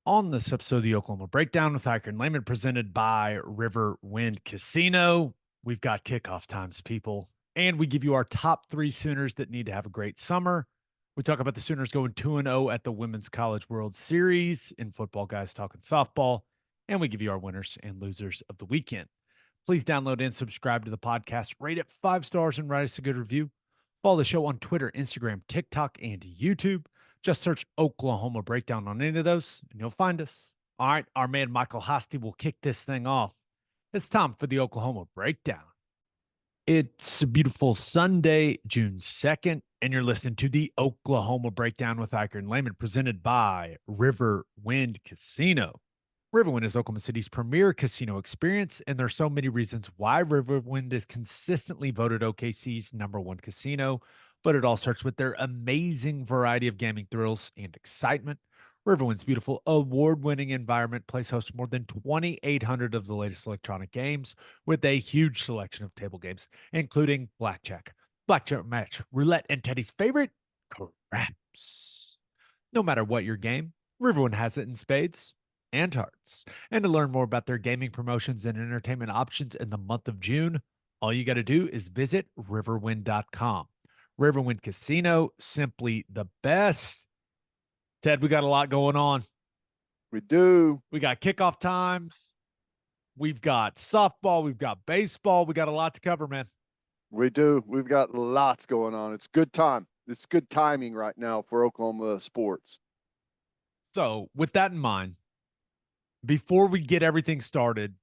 On this episode of the Oklahoma Breakdown with Ikard and Lehman, presented by Riverwind Casino. We've got kickoff times, people, and we give you our top three Sooners that need to have a great summer. We talk about the Sooners going 2-0 at the Women's College World Series in football, guys talking softball, and we give you our winners and losers of the weekend. Please download and subscribe to the podcast, rate it 5 stars, and write us a good review. Follow the show on Twitter, Instagram, TikTok, and YouTube. Just search Oklahoma Breakdown on any of those, and you'll find us. All right, our man Michael Hosty will kick this thing off. It's time for the Oklahoma Breakdown. It's a beautiful Sunday, June 2nd, and you're listening to the Oklahoma Breakdown with Ikard and Lehman, presented by Riverwind Casino. Riverwind is Oklahoma City's premier casino experience, and there are so many reasons why Riverwind is consistently voted OKC's #1 casino, but it all starts with their amazing variety of gaming thrills and excitement. Riverwind's beautiful, award-winning environment plays host to more than 2,800 of the latest electronic games with a huge selection of table games, including blackjack match, roulette, and Teddy's favorite, craps. No matter what your game, Riverwind has it in spades and hearts. And to learn more about their gaming promotions and entertainment options in the month of June, all you got to do is visit riverwind.com. Riverwind Casino, simply the best. Ted, we got a lot going on. We do. We got kickoff times. We've got softball. We've got baseball. We got a lot to cover, man. We do. We've got lots going on. It's good time. It's good timing right now for Oklahoma sports. So with that in mind, before we get everything started,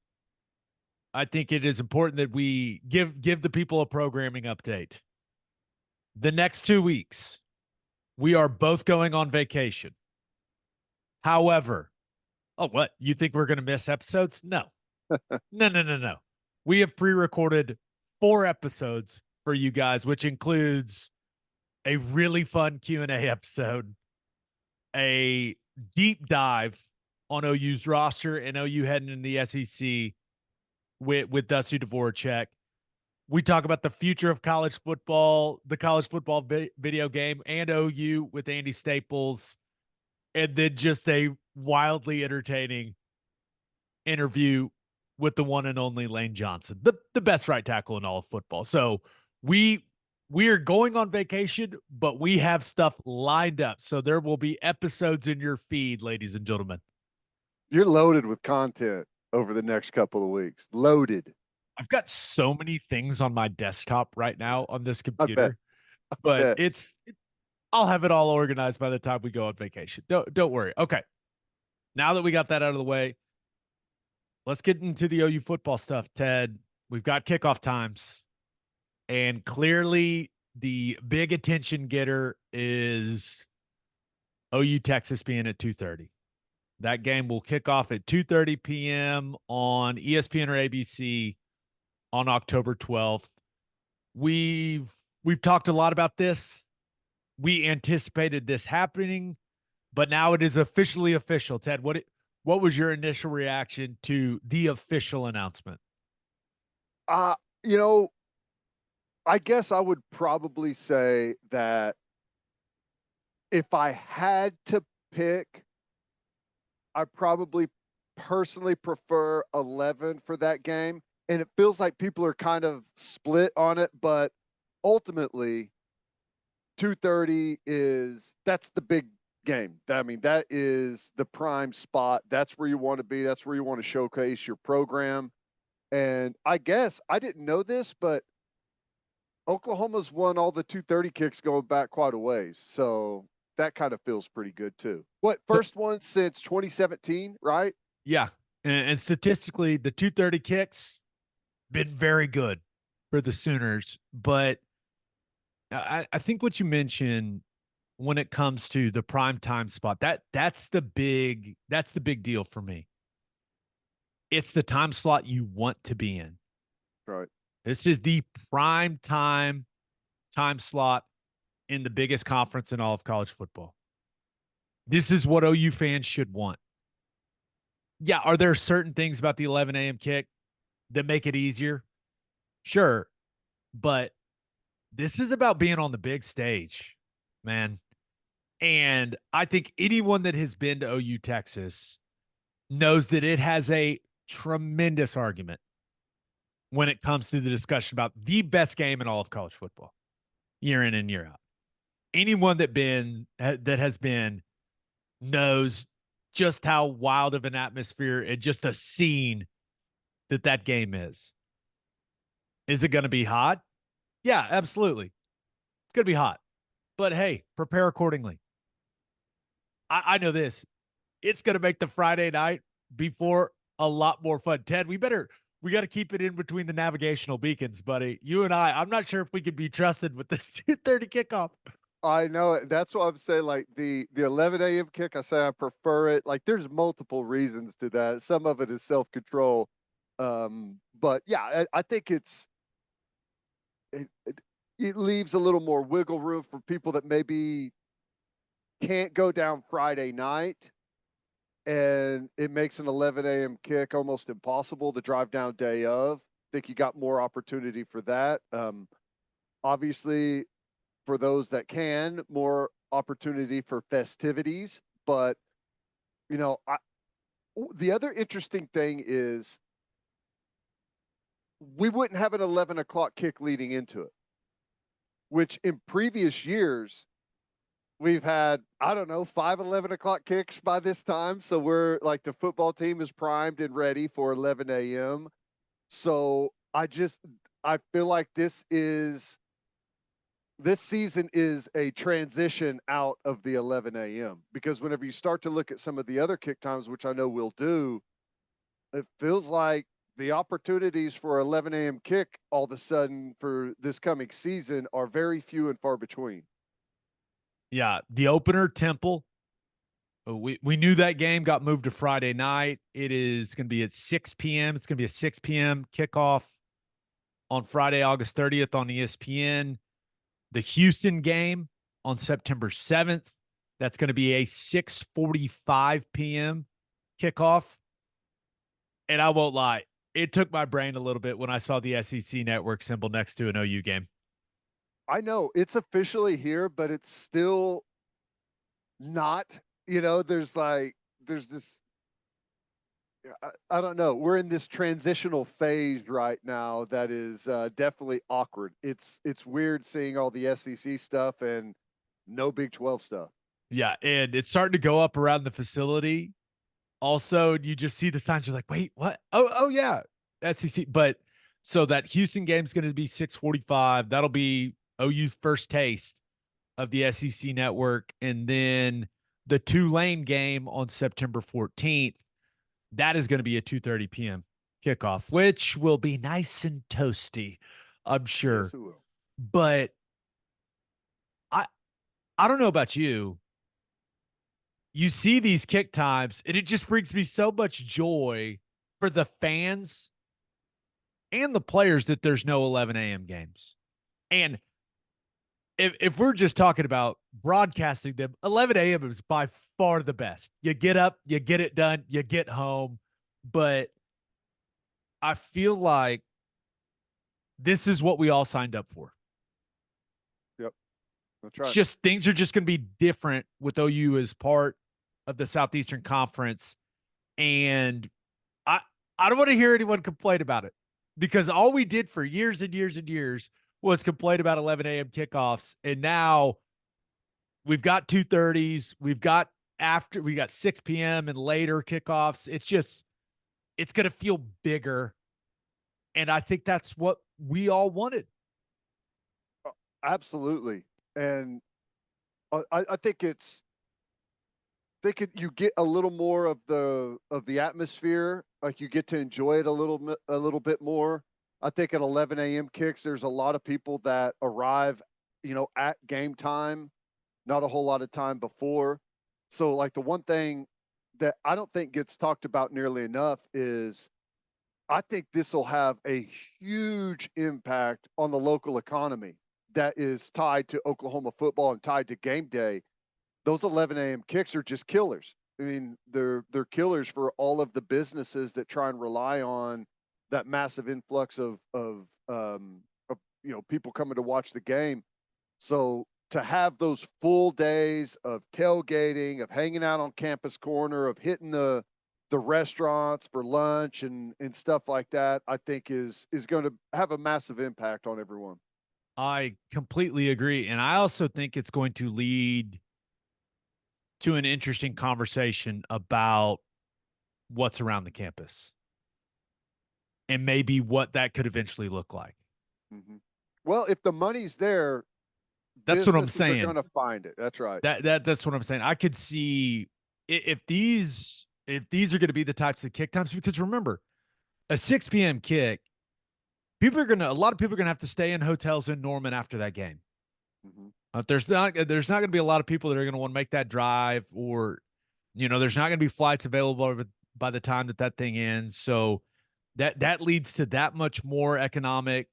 I think it is important that we give the people a programming update. The next 2 weeks, we are both going on vacation. However, what? You think we're going to miss episodes? No. No. We have pre-recorded 4 episodes for you guys, which includes a really fun Q&A episode, a deep dive on OU's roster and OU heading in the SEC with Dusty Dvorak. We talk about the future of college football, the college football video game, and OU with Andy Staples, and then just a wildly entertaining interview with the one and only Lane Johnson, the best right tackle in all of football. So we are going on vacation, but we have stuff lined up. So there will be episodes in your feed, ladies and gentlemen. You're loaded with content over the next couple of weeks. Loaded. I've got so many things on my desktop right now on this computer, but I'll have it all organized by the time we go on vacation. Don't worry. Okay. Now that we got that out of the way, let's get into the OU football stuff, Ted. We've got kickoff times, and clearly the big attention getter is OU Texas being at 2:30. That game will kick off at 2:30 p.m. on ESPN or ABC on October 12th. We've talked a lot about this. We anticipated this happening, but now it is officially official. Ted, what was your initial reaction to the official announcement? I guess I would probably say that if I had to pick, I probably personally prefer 11 for that game. And it feels like people are kind of split on it, but ultimately 2:30 that's the big game. I mean, that is the prime spot. That's where you want to be. That's where you want to showcase your program. And I guess I didn't know this, but Oklahoma's won all the 2:30 kicks going back quite a ways. So that kind of feels pretty good too. First one since 2017, right? Yeah. And statistically, the 2:30 kicks been very good for the Sooners. But I think what you mentioned when it comes to the prime time spot, that's the big deal for me. It's the time slot you want to be in. Right. This is the prime time slot in the biggest conference in all of college football. This is what OU fans should want. Yeah, are there certain things about the 11 a.m. kick that make it easier? Sure, but this is about being on the big stage, man. And I think anyone that has been to OU Texas knows that it has a tremendous argument when it comes to the discussion about the best game in all of college football, year in and year out. Anyone that has been knows just how wild of an atmosphere and just a scene that game is. Is it going to be hot? Yeah, absolutely. It's going to be hot. But hey, prepare accordingly. I know this. It's going to make the Friday night before a lot more fun. Ted, we got to keep it in between the navigational beacons, buddy. You and I'm not sure if we can be trusted with this 2:30 kickoff. I know it. That's what I'm saying. Like the 11 a.m. kick, I say I prefer it. Like there's multiple reasons to that. Some of it is self-control. But yeah, I think it leaves a little more wiggle room for people that maybe can't go down Friday night, and it makes an 11 a.m. kick almost impossible to drive down day of. I think you got more opportunity for that. Obviously, for those that can, more opportunity for festivities. But, the other interesting thing is we wouldn't have an 11 o'clock kick leading into it, which in previous years, we've had, I don't know, 5 11 o'clock kicks by this time. So we're like the football team is primed and ready for 11 a.m. So I feel like this season is a transition out of the 11 a.m. because whenever you start to look at some of the other kick times, which I know we'll do, it feels like the opportunities for 11 a.m. kick all of a sudden for this coming season are very few and far between. Yeah, the opener, Temple. We knew that game got moved to Friday night. It is going to be at 6 p.m. It's going to be a 6 p.m. kickoff on Friday, August 30th on ESPN. The Houston game on September 7th. That's going to be a 6:45 p.m. kickoff. And I won't lie, it took my brain a little bit when I saw the SEC network symbol next to an OU game. I know it's officially here, but it's still not. There's this. I don't know. We're in this transitional phase right now that is definitely awkward. It's weird seeing all the SEC stuff and no Big 12 stuff. Yeah, and it's starting to go up around the facility. Also, you just see the signs. You're like, wait, what? Oh yeah, SEC. But so that Houston game is going to be 6:45. That'll be OU's first taste of the SEC network, and then the Tulane game on September 14th. That is going to be a 2:30 p.m. kickoff, which will be nice and toasty, I'm sure. Yes, it will. But I don't know about you. You see these kick times, and it just brings me so much joy for the fans and the players that there's no 11 a.m. games. And if we're just talking about broadcasting them, 11 a.m. is by far the best. You get up, you get it done, you get home. But I feel like this is what we all signed up for. Yep. That's right. It's just things are just going to be different with OU as part of the Southeastern Conference. And I don't want to hear anyone complain about it, because all we did for years and years and years was complain about 11 a.m. kickoffs. And now we've got 2:30s. We got 6 p.m. and later kickoffs. It's going to feel bigger. And I think that's what we all wanted. Absolutely. And I think you get a little more of the atmosphere. Like you get to enjoy it a little bit more. I think at 11 a.m. kicks, there's a lot of people that arrive, at game time, not a whole lot of time before. So like the one thing that I don't think gets talked about nearly enough is I think this will have a huge impact on the local economy that is tied to Oklahoma football and tied to game day. Those 11 a.m. kicks are just killers. I mean, they're killers for all of the businesses that try and rely on that massive influx of people coming to watch the game. So to have those full days of tailgating, of hanging out on campus corner, of hitting the restaurants for lunch and stuff like that, I think is going to have a massive impact on everyone. I completely agree. And I also think it's going to lead to an interesting conversation about what's around the campus and maybe what that could eventually look like. Mm-hmm. Well, if the money's there, That's what I'm businesses are saying. going to find it. That's right. That's what I'm saying. I could see if these are going to be the types of kick times, because remember, a 6 p.m. kick, a lot of people are gonna have to stay in hotels in Norman after that game. Mm-hmm. There's not going to be a lot of people that are going to want to make that drive, or there's not going to be flights available by the time that thing ends. So that leads to that much more economic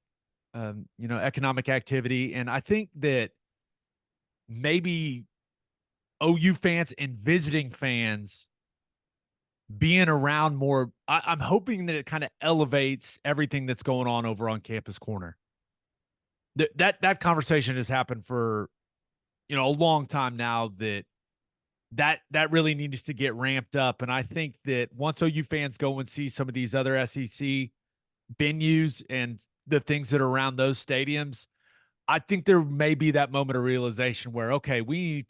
activity. And I think that maybe OU fans and visiting fans being around more, I'm hoping that it kind of elevates everything that's going on over on Campus Corner. That conversation has happened for a long time now, that really needs to get ramped up. And I think that once OU fans go and see some of these other SEC venues and the things that are around those stadiums, I think there may be that moment of realization where, okay, we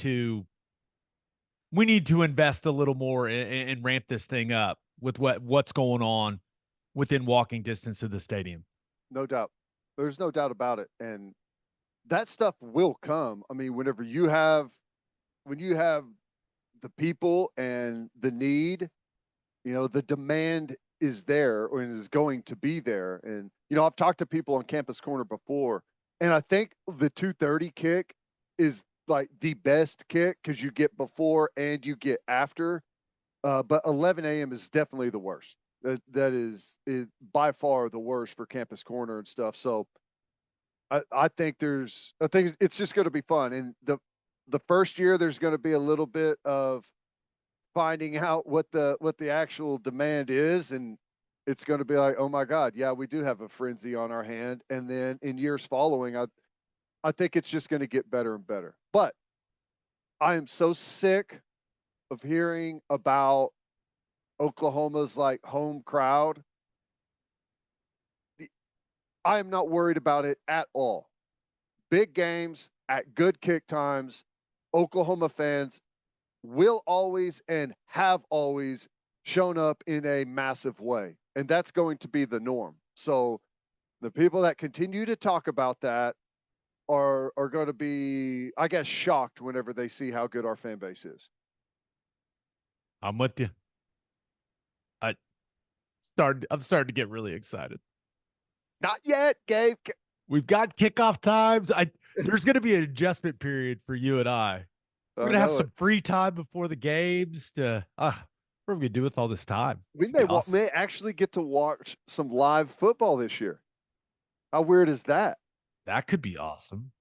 need to invest a little more and ramp this thing up with what's going on within walking distance of the stadium. No doubt. There's no doubt about it. And that stuff will come. I mean, when you have the people and the need, the demand is there, or is going to be there. And, I've talked to people on Campus Corner before, and I think the 2:30 kick is like the best kick because you get before and you get after. But 11 a.m. is definitely the worst. That is by far the worst for Campus Corner and stuff. So I think it's just going to be fun. And the first year, there's going to be a little bit of finding out what the actual demand is, and it's going to be like, oh my God, yeah, we do have a frenzy on our hand. And then in years following, I think it's just going to get better and better. But I am so sick of hearing about Oklahoma's like home crowd. I am not worried about it at all. Big games at good kick times, Oklahoma fans will always and have always shown up in a massive way. And that's going to be the norm. So the people that continue to talk about that are going to be, I guess, shocked whenever they see how good our fan base is. I'm with you. I'm starting to get really excited. Not yet, Gabe. We've got kickoff times. There's going to be an adjustment period for you and I. We're going to have some free time before the games to, what are we going to do with all this time? We may actually get to watch some live football this year. How weird is that? That could be awesome.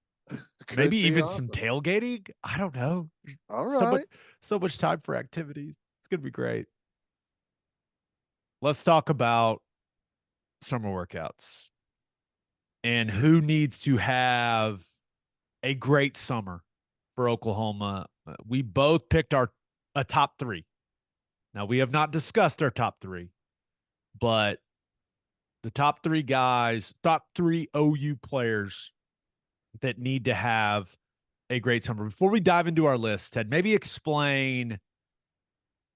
Maybe even some tailgating. I don't know. All right. So much time for activities. It's going to be great. Let's talk about summer workouts and who needs to have a great summer for Oklahoma. We both picked a top three. Now, we have not discussed our top three, but the top three guys, top three OU players that need to have a great summer. Before we dive into our list, Ted, maybe explain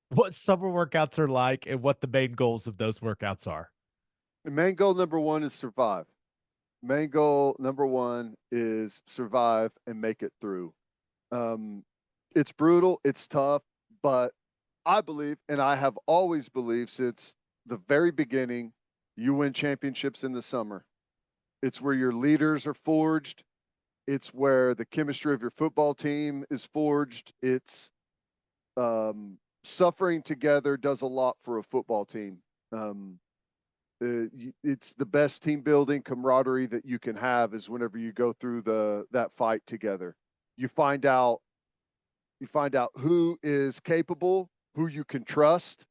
what summer workouts are like and what the main goals of those workouts are. The main goal number one is survive. Main goal number one is survive and make it through. It's brutal, it's tough, but I believe, and I have always believed since the very beginning, you win championships in the summer. It's where your leaders are forged. It's where the chemistry of your football team is forged. It's suffering together does a lot for a football team. It's the best team building camaraderie that you can have is whenever you go through that fight together. You find out who is capable, who you can trust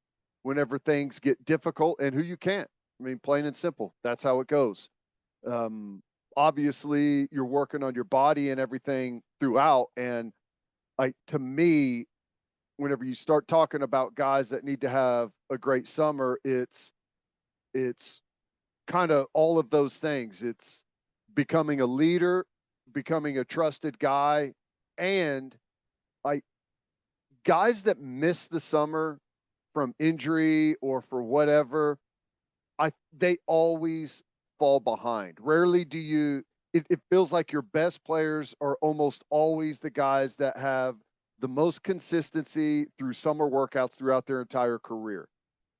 whenever things get difficult, and who you can't. I mean, plain and simple. That's how it goes. Obviously, you're working on your body and everything throughout. And to me, whenever you start talking about guys that need to have a great summer, it's kind of all of those things. It's becoming a leader, becoming a trusted guy, and like guys that miss the summer from injury or for whatever, they always fall behind. Rarely do you. It feels like your best players are almost always the guys that have the most consistency through summer workouts throughout their entire career.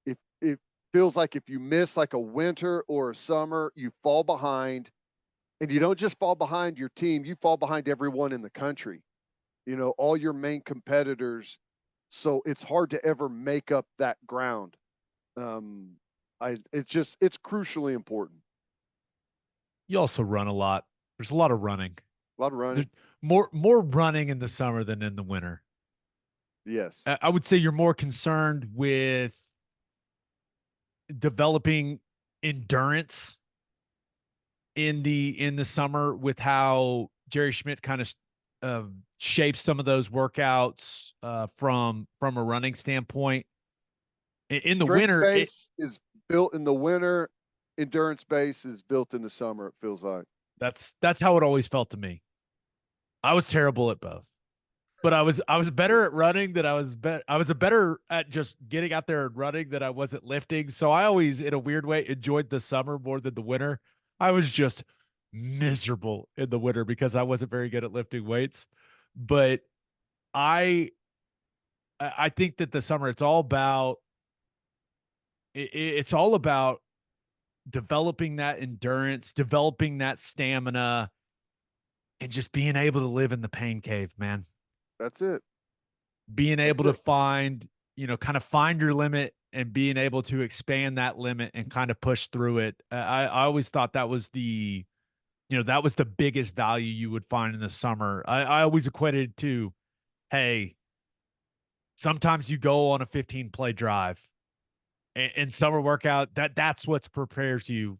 If it feels like if you miss like a winter or a summer, you fall behind, and you don't just fall behind your team, you fall behind everyone in the country. All your main competitors. So it's hard to ever make up that ground. It's crucially important. You also run a lot. There's a lot of running. A lot of running. There's more running in the summer than in the winter. Yes. I would say you're more concerned with developing endurance in the summer with how Jerry Schmidt kind of shapes some of those workouts from a running standpoint. In the Strength winter, base is built in the winter. Endurance base is built in the summer. It feels like that's how it always felt to me. I was terrible at both, but I was better at running than I was better at just getting out there and running than I was at lifting. So I always, in a weird way, enjoyed the summer more than the winter. I was just miserable in the winter because I wasn't very good at lifting weights. But I think that the summer it's all about it's all about developing that endurance, developing that stamina, and just being able to live in the pain cave, man. that's it. Being able That's to it. kind of find your limit and being able to expand that limit and kind of push through it. I always thought that was that was the biggest value you would find in the summer. I always equated it to, hey, sometimes you go on a 15 play drive and summer workout that's what prepares you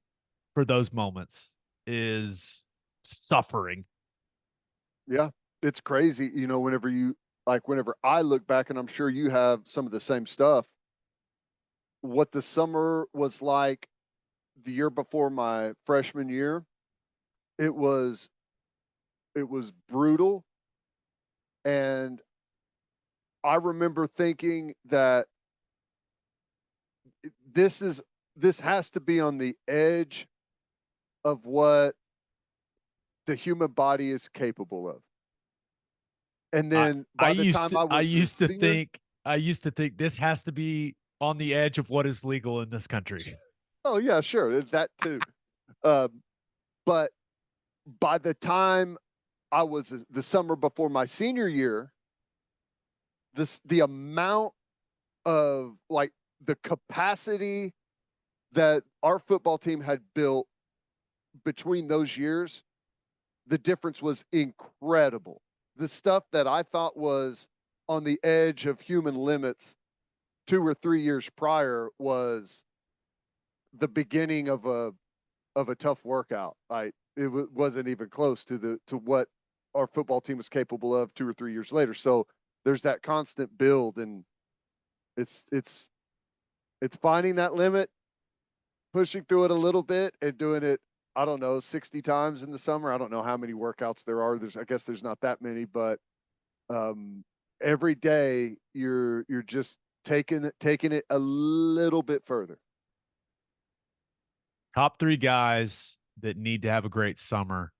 for those moments is suffering. Yeah, it's crazy. Whenever I look back, and I'm sure you have some of the same stuff, what the summer was like the year before my freshman year, it was brutal. And I remember thinking that this has to be on the edge of what the human body is capable of. And I then I by the used time to I I was a used to senior, think I used to think this has to be on the edge of what is legal in this country. oh yeah, sure, that too. Um, but by the time I was the summer before my senior year, the amount of like the capacity that our football team had built between those years, the difference was incredible. The stuff that I thought was on the edge of human limits 2 or 3 years prior was the beginning of a tough workout. Wasn't even close to what our football team was capable of 2 or 3 years later. So there's that constant build, and it's finding that limit, pushing through it a little bit, and doing it. I don't know, 60 times in the summer. I don't know how many workouts there are. I guess there's not that many, but every day you're just taking it a little bit further. Top 3 guys that need to have a great summer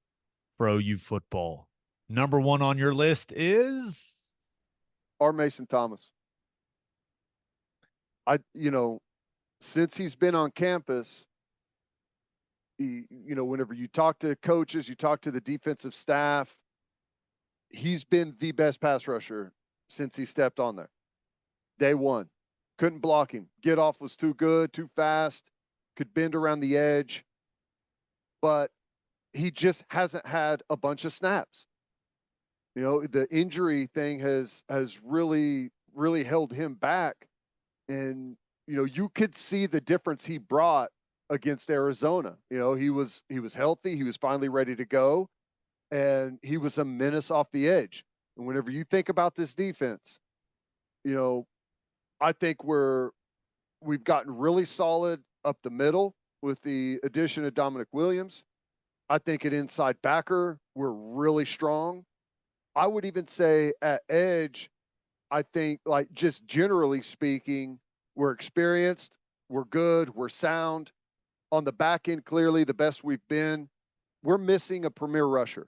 for OU football. Number 1 on your list is Our Mason Thomas. Since he's been on campus, whenever you talk to coaches, you talk to the defensive staff, he's been the best pass rusher since he stepped on there. Day one. Couldn't block him. Get off was too good, too fast, could bend around the edge, but he just hasn't had a bunch of snaps. The injury thing has really, really held him back. And, you could see the difference he brought against Arizona. He was healthy. He was finally ready to go. and he was a menace off the edge. And whenever you think about this defense, I think we've gotten really solid up the middle with the addition of Dominic Williams. I think at inside backer, we're really strong. I would even say at edge, I think, like, just generally speaking, we're experienced, we're good, we're sound. On the back end, clearly the best we've been. We're missing a premier rusher.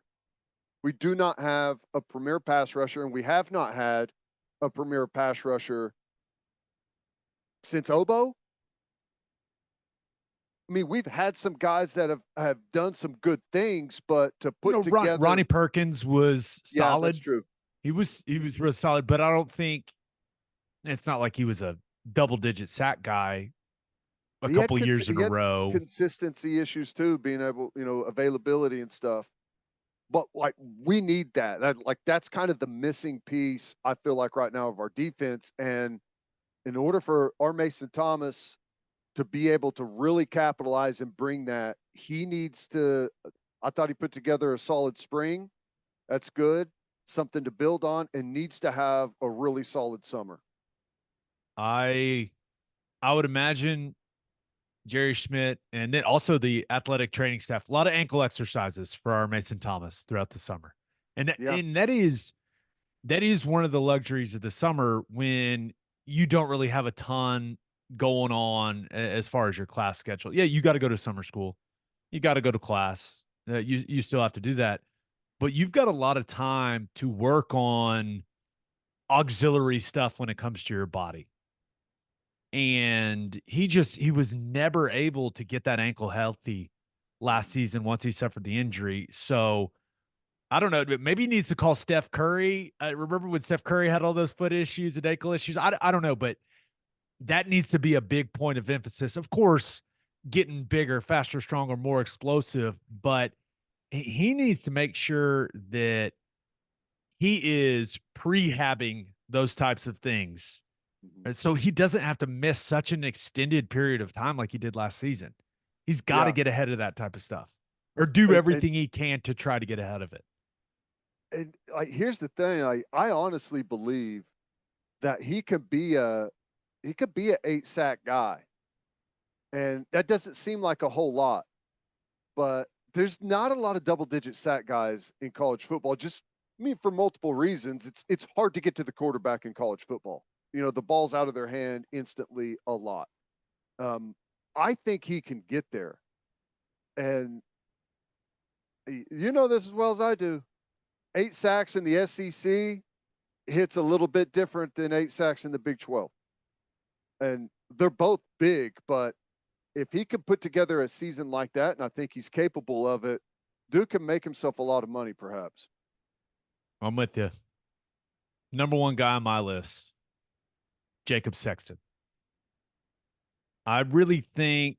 We do not have a premier pass rusher, and we have not had a premier pass rusher since Obo. I mean, we've had some guys that have done some good things, but to put together, Ronnie Perkins was solid. Yeah, that's true. He was real solid, but I don't think it's not like he was a double-digit sack guy a couple years in a row. Consistency issues too, being able, availability and stuff. But like, we need that. That's kind of the missing piece, I feel like, right now of our defense. And in order for our Mason Thomas to be able to really capitalize and bring that, he needs to. I thought he put together a solid spring. That's good. Something to build on, and needs to have a really solid summer. I would imagine Jerry Schmidt, and then also the athletic training staff, a lot of ankle exercises for our Mason Thomas throughout the summer. And that is one of the luxuries of the summer when you don't really have a ton going on as far as your class schedule. Yeah, you got to go to summer school. You got to go to class. You still have to do that. But you've got a lot of time to work on auxiliary stuff when it comes to your body. And he was never able to get that ankle healthy last season once he suffered the injury. So I don't know, but maybe he needs to call Steph Curry. I remember when Steph Curry had all those foot issues and ankle issues. I don't know, but that needs to be a big point of emphasis. Of course, getting bigger, faster, stronger, more explosive, but he needs to make sure that he is prehabbing those types of things. So he doesn't have to miss such an extended period of time like he did last season. He's got to get ahead of that type of stuff, or do everything he can to try to get ahead of it. And like, here's the thing. I honestly believe that he could be a 8-sack guy. And that doesn't seem like a whole lot, but there's not a lot of double-digit sack guys in college football. Just, I mean, for multiple reasons. It's hard to get to the quarterback in college football. The ball's out of their hand instantly a lot. I think he can get there. And you know this as well as I do. 8 sacks in the SEC hits a little bit different than 8 sacks in the Big 12. And they're both big, but if he can put together a season like that, and I think he's capable of it, Duke can make himself a lot of money, perhaps. I'm with you. Number one guy on my list, Jacob Sexton. I really think,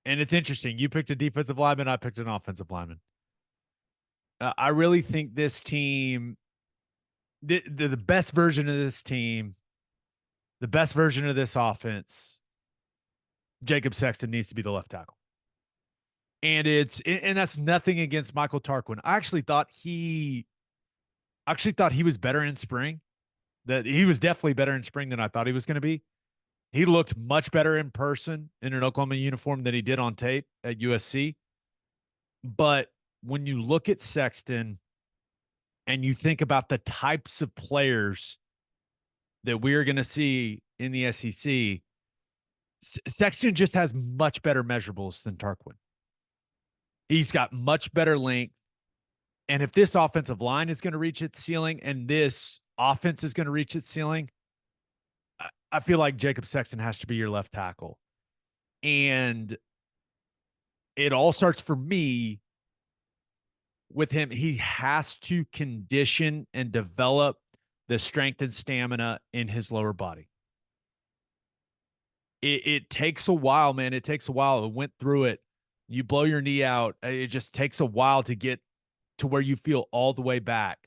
and it's interesting, you picked a defensive lineman, I picked an offensive lineman. I really think this team, the best version of this team, the best version of this offense, Jacob Sexton needs to be the left tackle. And that's nothing against Michael Tarquin. I actually thought he was better in spring. That he was definitely better in spring than I thought he was going to be. He looked much better in person in an Oklahoma uniform than he did on tape at USC. But when you look at Sexton and you think about the types of players that we're going to see in the SEC, Sexton just has much better measurables than Tarquin. He's got much better length. And if this offensive line is going to reach its ceiling and this offense is going to reach its ceiling, I feel like Jacob Sexton has to be your left tackle. And it all starts for me with him. He has to condition and develop the strength and stamina in his lower body. It takes a while, man. It takes a while. It went through it. You blow your knee out. It just takes a while to get to where you feel all the way back.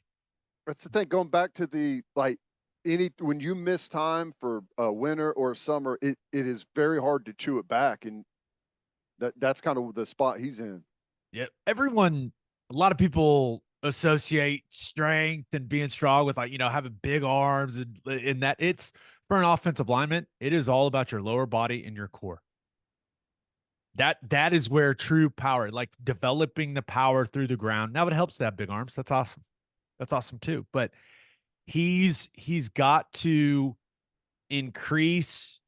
That's the thing. Going back to the, when you miss time for a winter or a summer, it is very hard to chew it back. And that's kind of the spot he's in. Yeah. A lot of people associate strength and being strong with, like, having big arms, and that it's for an offensive lineman, it is all about your lower body and your core. That is where true power, like developing the power through the ground. Now it helps to have big arms. That's awesome. That's awesome too. But he's got to increase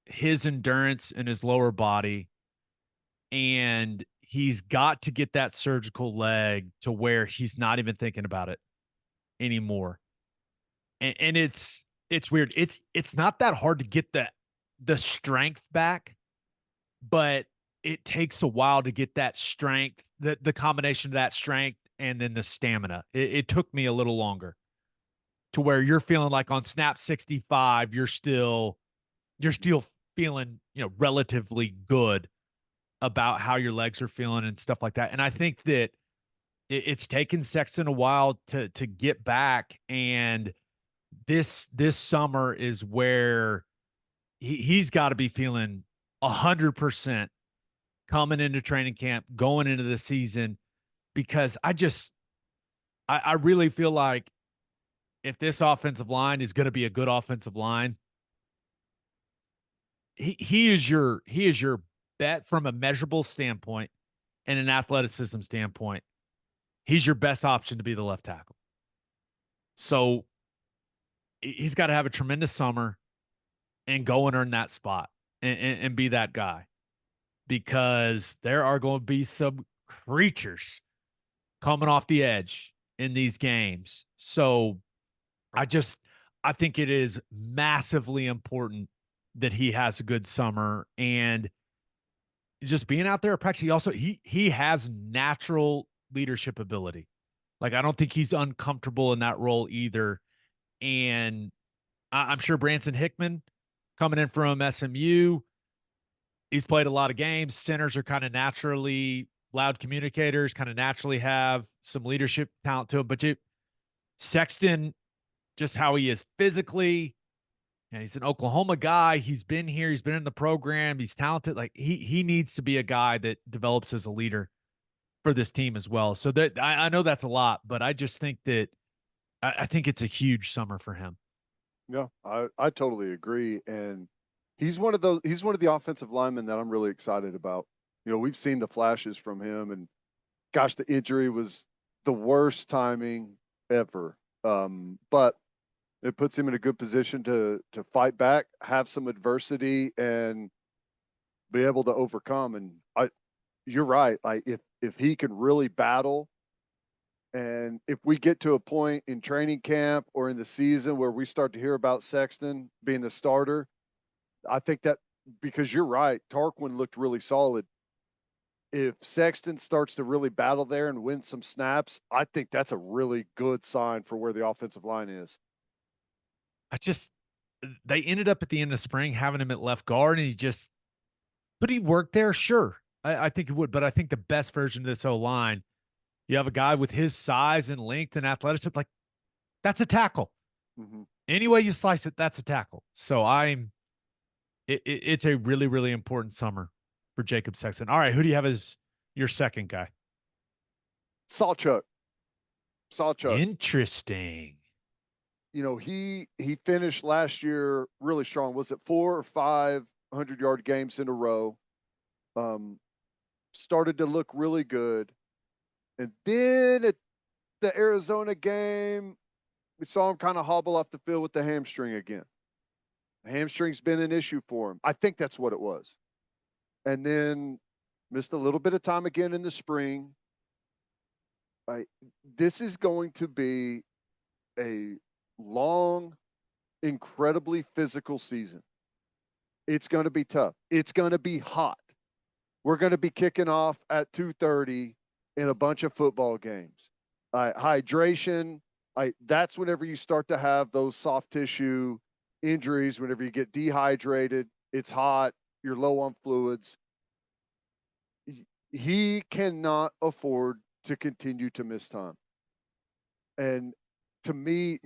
his endurance in his lower body, and he's got to get that surgical leg to where he's not even thinking about it anymore. And it's weird. It's not that hard to get the strength back, but it takes a while to get that strength, the combination of that strength and then the stamina. It took me a little longer to where you're feeling like on snap 65, you're still feeling, relatively good about how your legs are feeling and stuff like that. And I think that it's taken Sexton a while to get back. And this summer is where he's got to be feeling 100% coming into training camp, going into the season, because I really feel like if this offensive line is going to be a good offensive line, he is your bet from a measurable standpoint and an athleticism standpoint. He's your best option to be the left tackle. So he's got to have a tremendous summer and go and earn that spot and be that guy, because there are going to be some creatures coming off the edge in these games. So I think it is massively important that he has a good summer, and just being out there at practice. He has natural leadership ability. Like, I don't think he's uncomfortable in that role either. And I'm sure Branson Hickman coming in from SMU, he's played a lot of games. Centers are kind of naturally loud communicators, kind of naturally have some leadership talent to him. But Sexton, just how he is physically, and he's an Oklahoma guy. He's been here. He's been in the program. He's talented. Like, he needs to be a guy that develops as a leader for this team as well. So that I know that's a lot, but I just think that I think it's a huge summer for him. Yeah, I totally agree. And he's one of the offensive linemen that I'm really excited about. We've seen the flashes from him, and gosh, the injury was the worst timing ever. But it puts him in a good position to fight back, have some adversity, and be able to overcome. And you're right. Like, if he can really battle, and if we get to a point in training camp or in the season where we start to hear about Sexton being the starter, I think that, because you're right, Tarquin looked really solid. If Sexton starts to really battle there and win some snaps, I think that's a really good sign for where the offensive line is. They ended up at the end of spring having him at left guard, and but he worked there. Sure. I think he would, but I think the best version of this O line, you have a guy with his size and length and athleticism, like, that's a tackle. Mm-hmm. Any way you slice it, that's a tackle. So it's a really, really important summer for Jacob Sexton. All right, who do you have as your second guy? Sawchuk. Interesting. He finished last year really strong. Was it 4 or 5 100-yard games in a row? Started to look really good. And then at the Arizona game, we saw him kind of hobble off the field with the hamstring again. The hamstring's been an issue for him. I think that's what it was. And then missed a little bit of time again in the spring. This is going to be a long, incredibly physical season. It's going to be tough. It's going to be hot. We're going to be kicking off at 2:30 in a bunch of football games. Hydration, that's whenever you start to have those soft tissue injuries, whenever you get dehydrated, it's hot, you're low on fluids. He cannot afford to continue to miss time. And to me,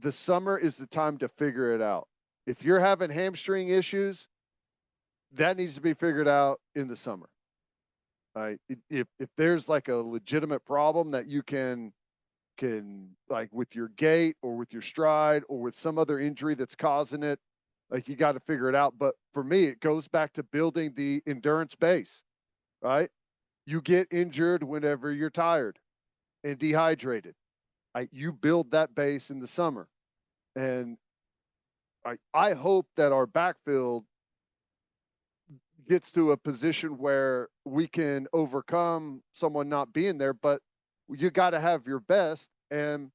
the summer is the time to figure it out. If you're having hamstring issues, that needs to be figured out in the summer. Right? If there's like a legitimate problem that you can like with your gait or with your stride or with some other injury that's causing it, like you got to figure it out. But for me, it goes back to building the endurance base, right? You get injured whenever you're tired and dehydrated. You build that base in the summer. And I hope that our backfield gets to a position where we can overcome someone not being there, but you got to have your best. And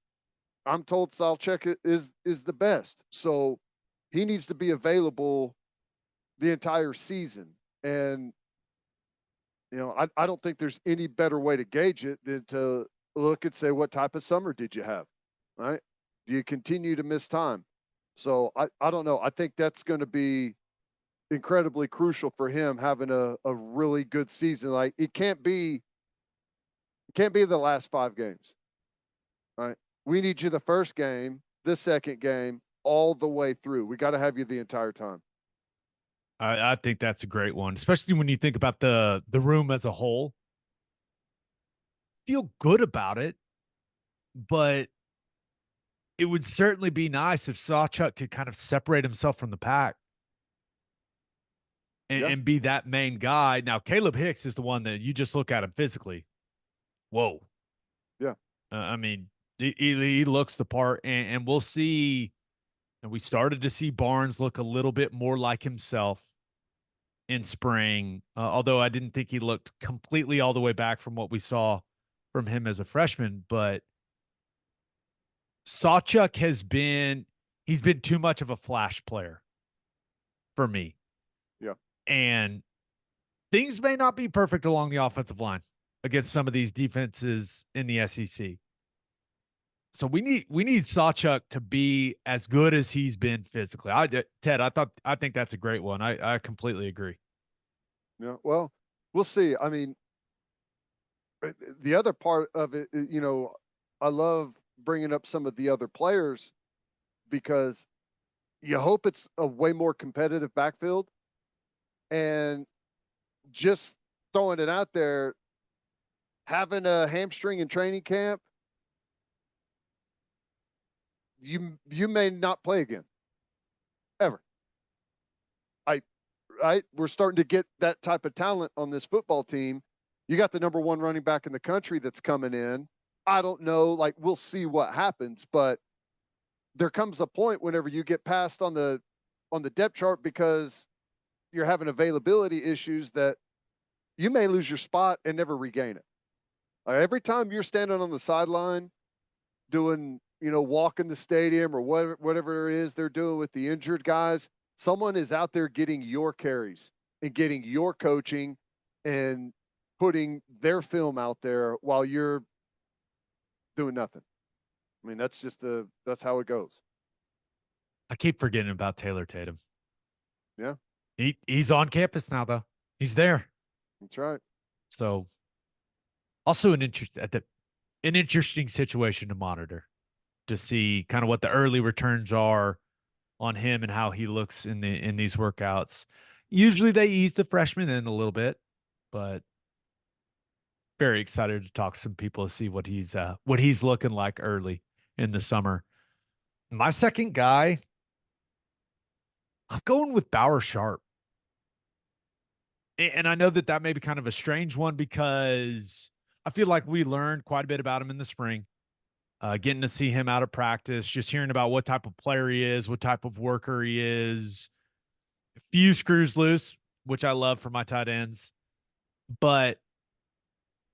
I'm told Salchek is the best. So he needs to be available the entire season. And, I don't think there's any better way to gauge it than to look and say, what type of summer did you have? Right? Do you continue to miss time? So I don't know. I think that's going to be incredibly crucial for him having a really good season. Like it can't be the last 5 games. Right? We need you the first game, the second game, all the way through. We got to have you the entire time. I think that's a great one, especially when you think about the room as a whole. Feel good about it, but it would certainly be nice if Sawchuk could kind of separate himself from the pack Yeah. and be that main guy. Now, Caleb Hicks is the one that you just look at him physically. Whoa. Yeah. I mean, he looks the part, and we'll see. And we started to see Barnes look a little bit more like himself in spring, although I didn't think he looked completely all the way back from what we saw from him as a freshman. But Sawchuk he's been too much of a flash player for me. Yeah. And things may not be perfect along the offensive line against some of these defenses in the SEC. So we need Sawchuk to be as good as he's been physically. Ted, I think that's a great one. I completely agree. Yeah. Well, we'll see. I mean, the other part of it, I love bringing up some of the other players because you hope it's a way more competitive backfield. And just throwing it out there, having a hamstring in training camp, you may not play again ever. Right? We're starting to get that type of talent on this football team. You got the number 1 running back in the country that's coming in. I don't know, like we'll see what happens, but there comes a point whenever you get passed on the depth chart because you're having availability issues that you may lose your spot and never regain it. Every time you're standing on the sideline doing, walking the stadium or whatever it is they're doing with the injured guys, someone is out there getting your carries and getting your coaching and putting their film out there while you're doing nothing. I mean, that's how it goes. I keep forgetting about Taylor Tatum. Yeah. He's on campus now, though. He's there. That's right. So also an interesting situation to monitor to see kind of what the early returns are on him and how he looks in these workouts. Usually they ease the freshman in a little bit, but very excited to talk to some people to see what he's looking like early in the summer. My second guy, I'm going with Bauer Sharp. And I know that may be kind of a strange one because I feel like we learned quite a bit about him in the spring. Getting to see him out of practice, just hearing about what type of player he is, what type of worker he is. A few screws loose, which I love for my tight ends. But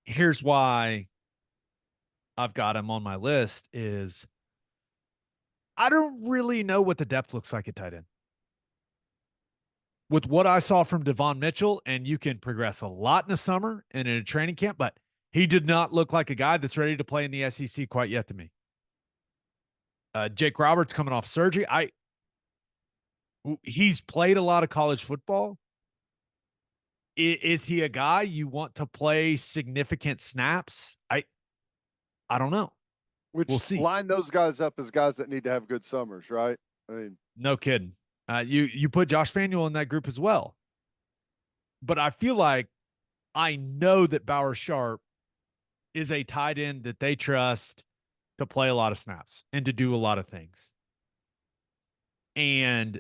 here's why I've got him on my list is I don't really know what the depth looks like at tight end. With what I saw from Devon Mitchell, and you can progress a lot in the summer and in a training camp, but he did not look like a guy that's ready to play in the SEC quite yet to me. Jake Roberts coming off surgery. He's played a lot of college football. Is he a guy you want to play significant snaps? I don't know. We'll see. Line those guys up as guys that need to have good summers, right? I mean, no kidding. You put Josh Fanuel in that group as well. But I feel like I know that Bauer Sharp is a tight end that they trust to play a lot of snaps and to do a lot of things. And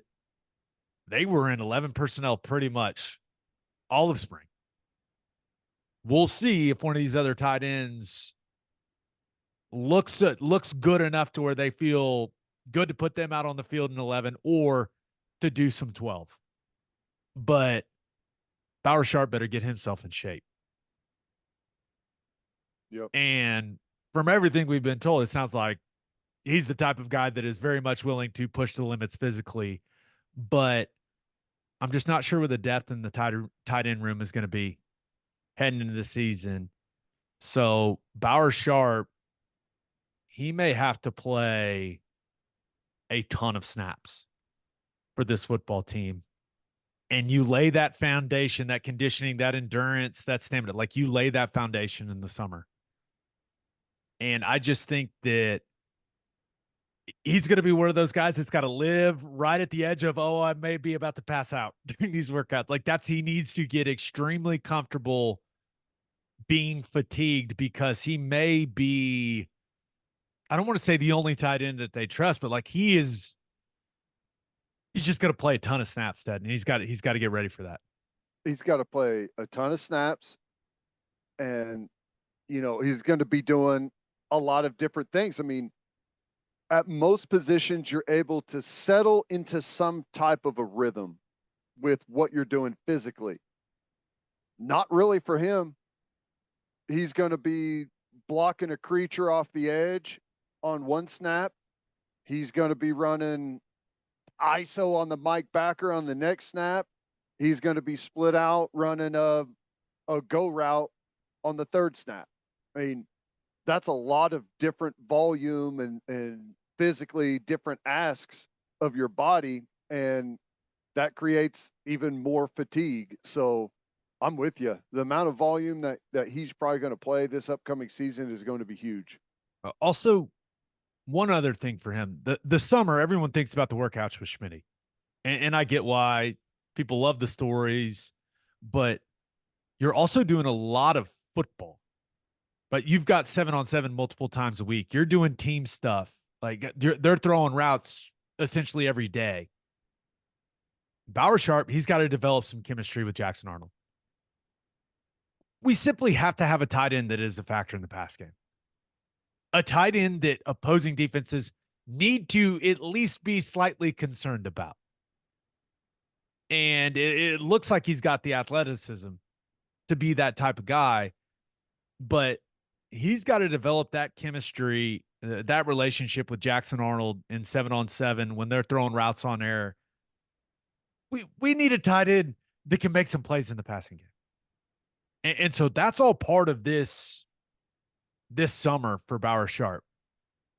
they were in 11 personnel pretty much all of spring. We'll see if one of these other tight ends looks good enough to where they feel good to put them out on the field in 11 or to do some 12. But Bauer Sharp better get himself in shape. Yep. And from everything we've been told, it sounds like he's the type of guy that is very much willing to push the limits physically. But I'm just not sure where the depth in the tight end room is going to be heading into the season. So Bauer Sharp, he may have to play a ton of snaps for this football team. And you lay that foundation, that conditioning, that endurance, that stamina, like you lay that foundation in the summer. And I just think that he's going to be one of those guys that's got to live right at the edge of, oh, I may be about to pass out during these workouts. Like he needs to get extremely comfortable being fatigued because he may be, I don't want to say the only tight end that they trust, but like he's just going to play a ton of snaps, Ted, and he's got to get ready for that. He's got to play a ton of snaps, and he's going to be doing a lot of different things. I mean, at most positions, you're able to settle into some type of a rhythm with what you're doing physically. Not really for him. He's going to be blocking a creature off the edge on one snap. He's going to be running ISO on the Mike backer on the next snap. He's going to be split out running a go route on the third snap. I mean, that's a lot of different volume and physically different asks of your body, and that creates even more fatigue. So I'm with you. The amount of volume that he's probably going to play this upcoming season is going to be huge. Also, one other thing for him, the summer, everyone thinks about the workouts with Schmitty. And I get why people love the stories, but you're also doing a lot of football. But you've got 7-on-7 multiple times a week. You're doing team stuff. Like they're throwing routes essentially every day. Bauer Sharp, he's got to develop some chemistry with Jackson Arnold. We simply have to have a tight end that is a factor in the pass game. A tight end that opposing defenses need to at least be slightly concerned about. And it looks like he's got the athleticism to be that type of guy, but he's got to develop that chemistry, that relationship with Jackson Arnold in 7-on-7 when they're throwing routes on air. We need a tight end that can make some plays in the passing game. And so that's all part of this summer for Bauer Sharp.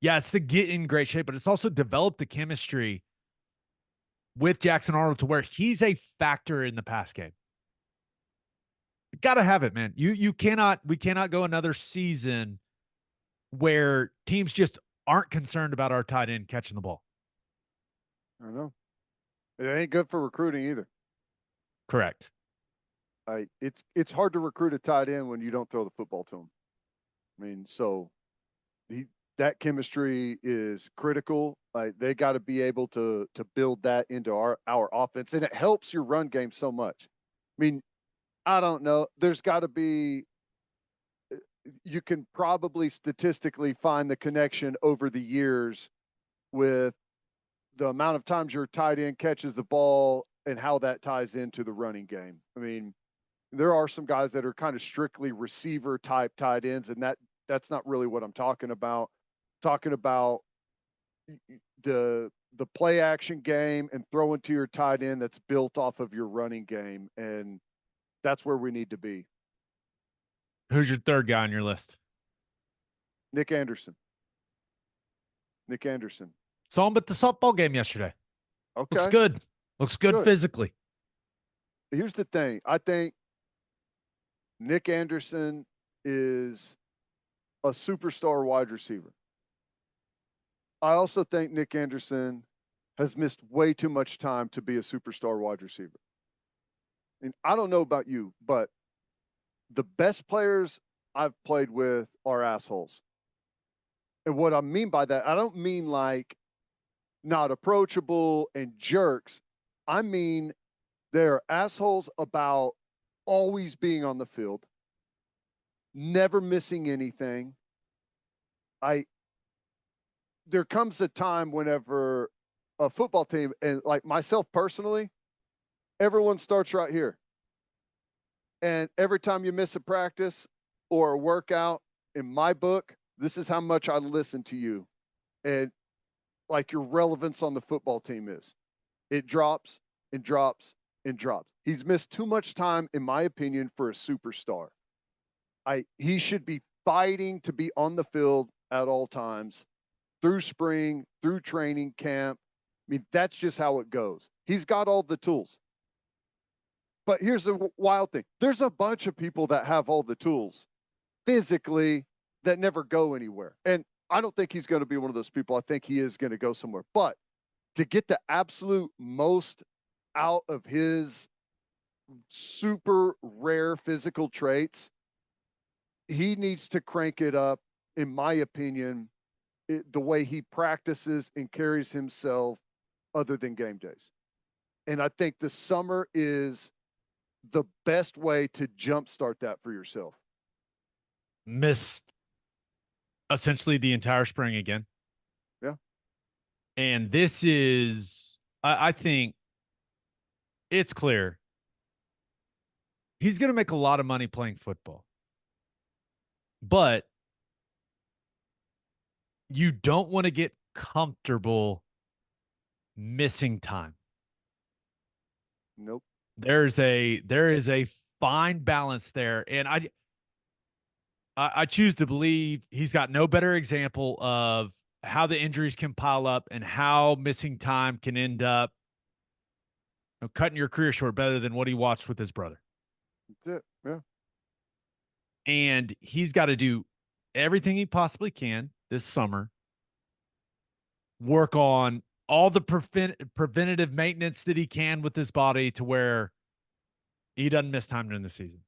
Yeah, it's to get in great shape, but it's also develop the chemistry with Jackson Arnold to where he's a factor in the pass game. Got to have it, man. We cannot go another season where teams just aren't concerned about our tight end catching the ball. I know. It ain't good for recruiting either. Correct. It's hard to recruit a tight end when you don't throw the football to him. I mean, so that chemistry is critical. They got to be able to build that into our offense, and it helps your run game so much. I mean, I don't know. There's got to be. You can probably statistically find the connection over the years with the amount of times your tight end catches the ball and how that ties into the running game. I mean, there are some guys that are kind of strictly receiver type tight ends, and that's not really what I'm talking about. Talking about the play action game and throwing to your tight end that's built off of your running game, and that's where we need to be. Who's your third guy on your list? Nick Anderson. Saw him at the softball game yesterday. Okay. Looks good physically. Here's the thing. I think Nick Anderson is a superstar wide receiver. I also think Nick Anderson has missed way too much time to be a superstar wide receiver. And I don't know about you, but The best players I've played with are assholes. And what I mean by that, I don't mean like not approachable and jerks. I mean they're assholes about always being on the field, never missing anything. There comes a time whenever a football team, and like myself personally, everyone starts right here. And every time you miss a practice or a workout, in my book, this is how much I listen to you. And like your relevance on the football team is. It drops and drops and drops. He's missed too much time, in my opinion, for a superstar. He should be fighting to be on the field at all times, through spring, through training camp. I mean, that's just how it goes. He's got all the tools. But here's the wild thing. There's a bunch of people that have all the tools physically that never go anywhere. And I don't think he's going to be one of those people. I think he is going to go somewhere. But to get the absolute most out of his super rare physical traits, he needs to crank it up, in my opinion, the way he practices and carries himself other than game days. And I think the summer is the best way to jumpstart that for yourself. Missed essentially the entire spring again. Yeah. And this is, I think it's clear he's going to make a lot of money playing football. But you don't want to get comfortable missing time. Nope. There is a fine balance there. And I choose to believe he's got no better example of how the injuries can pile up and how missing time can end up cutting your career short better than what he watched with his brother. That's it. Yeah. And he's got to do everything he possibly can this summer, work on all the preventative maintenance that he can with his body to where he doesn't miss time during the season.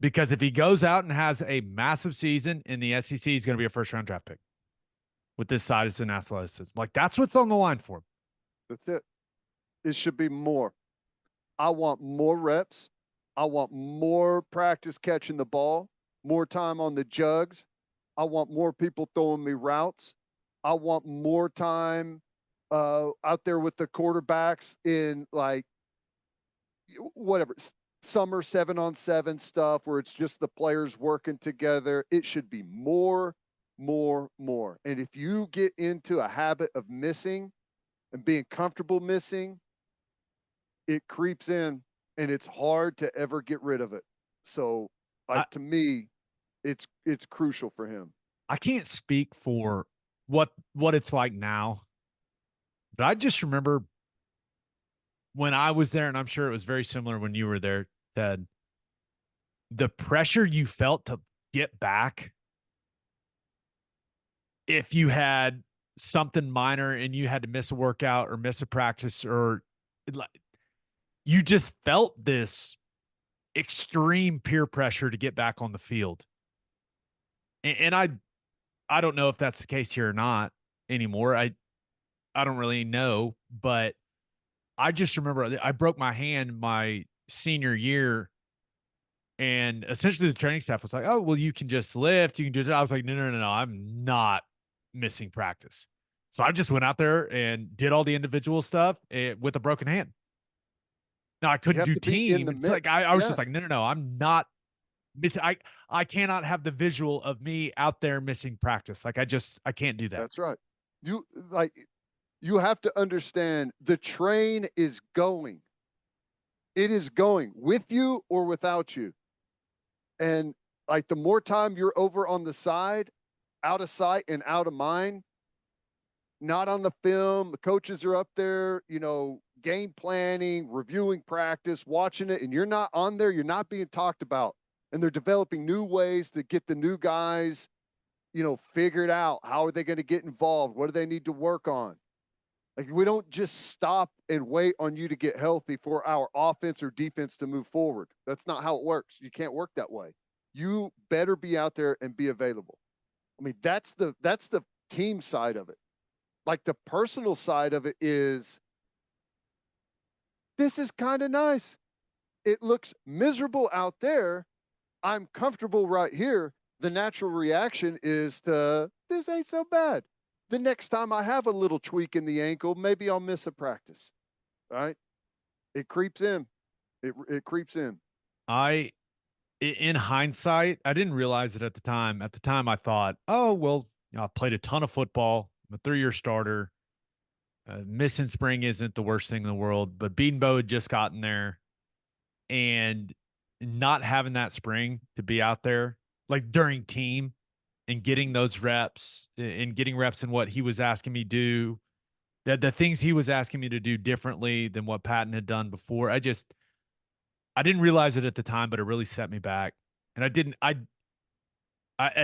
Because if he goes out and has a massive season in the SEC, he's going to be a first-round draft pick with this size and athleticism. Like, that's what's on the line for him. That's it. It should be more. I want more reps. I want more practice catching the ball, more time on the jugs. I want more people throwing me routes. I want more time out there with the quarterbacks in like whatever summer 7-on-7 stuff where it's just the players working together. It should be more. And if you get into a habit of missing and being comfortable missing, it creeps in and it's hard to ever get rid of it. So to me, it's crucial for him. I can't speak for what it's like now, but I just remember when I was there, and I'm sure it was very similar when you were there, Ted, the pressure you felt to get back if you had something minor and you had to miss a workout or miss a practice, or you just felt this extreme peer pressure to get back on the field. And I don't know if that's the case here or not anymore. I don't really know, but I just remember I broke my hand my senior year, and essentially the training staff was like, "Oh, well, you can just lift, you can do it." I was like, "No, I'm not missing practice." So I just went out there and did all the individual stuff with a broken hand. Now I couldn't do team. It's like I was just like, no, I'm not missing. I cannot have the visual of me out there missing practice. Like I can't do that. That's right. You have to understand the train is going. It is going with you or without you. And like the more time you're over on the side, out of sight and out of mind, not on the film, the coaches are up there, game planning, reviewing practice, watching it, and you're not on there, you're not being talked about. And they're developing new ways to get the new guys, figured out. How are they going to get involved? What do they need to work on? Like, we don't just stop and wait on you to get healthy for our offense or defense to move forward. That's not how it works. You can't work that way. You better be out there and be available. I mean, that's the team side of it. Like, the personal side of it is, this is kind of nice. It looks miserable out there. I'm comfortable right here. The natural reaction is to, this ain't so bad. The next time I have a little tweak in the ankle, maybe I'll miss a practice. Right? It creeps in. It creeps in. In hindsight, I didn't realize it at the time. At the time, I thought, oh, well, I've played a ton of football. I'm a 3-year starter. Missing spring isn't the worst thing in the world, but Beanbo had just gotten there, and not having that spring to be out there, like during team, and getting those reps and getting reps in what he was asking me to do, the things he was asking me to do differently than what Patton had done before. I didn't realize it at the time, but it really set me back. And I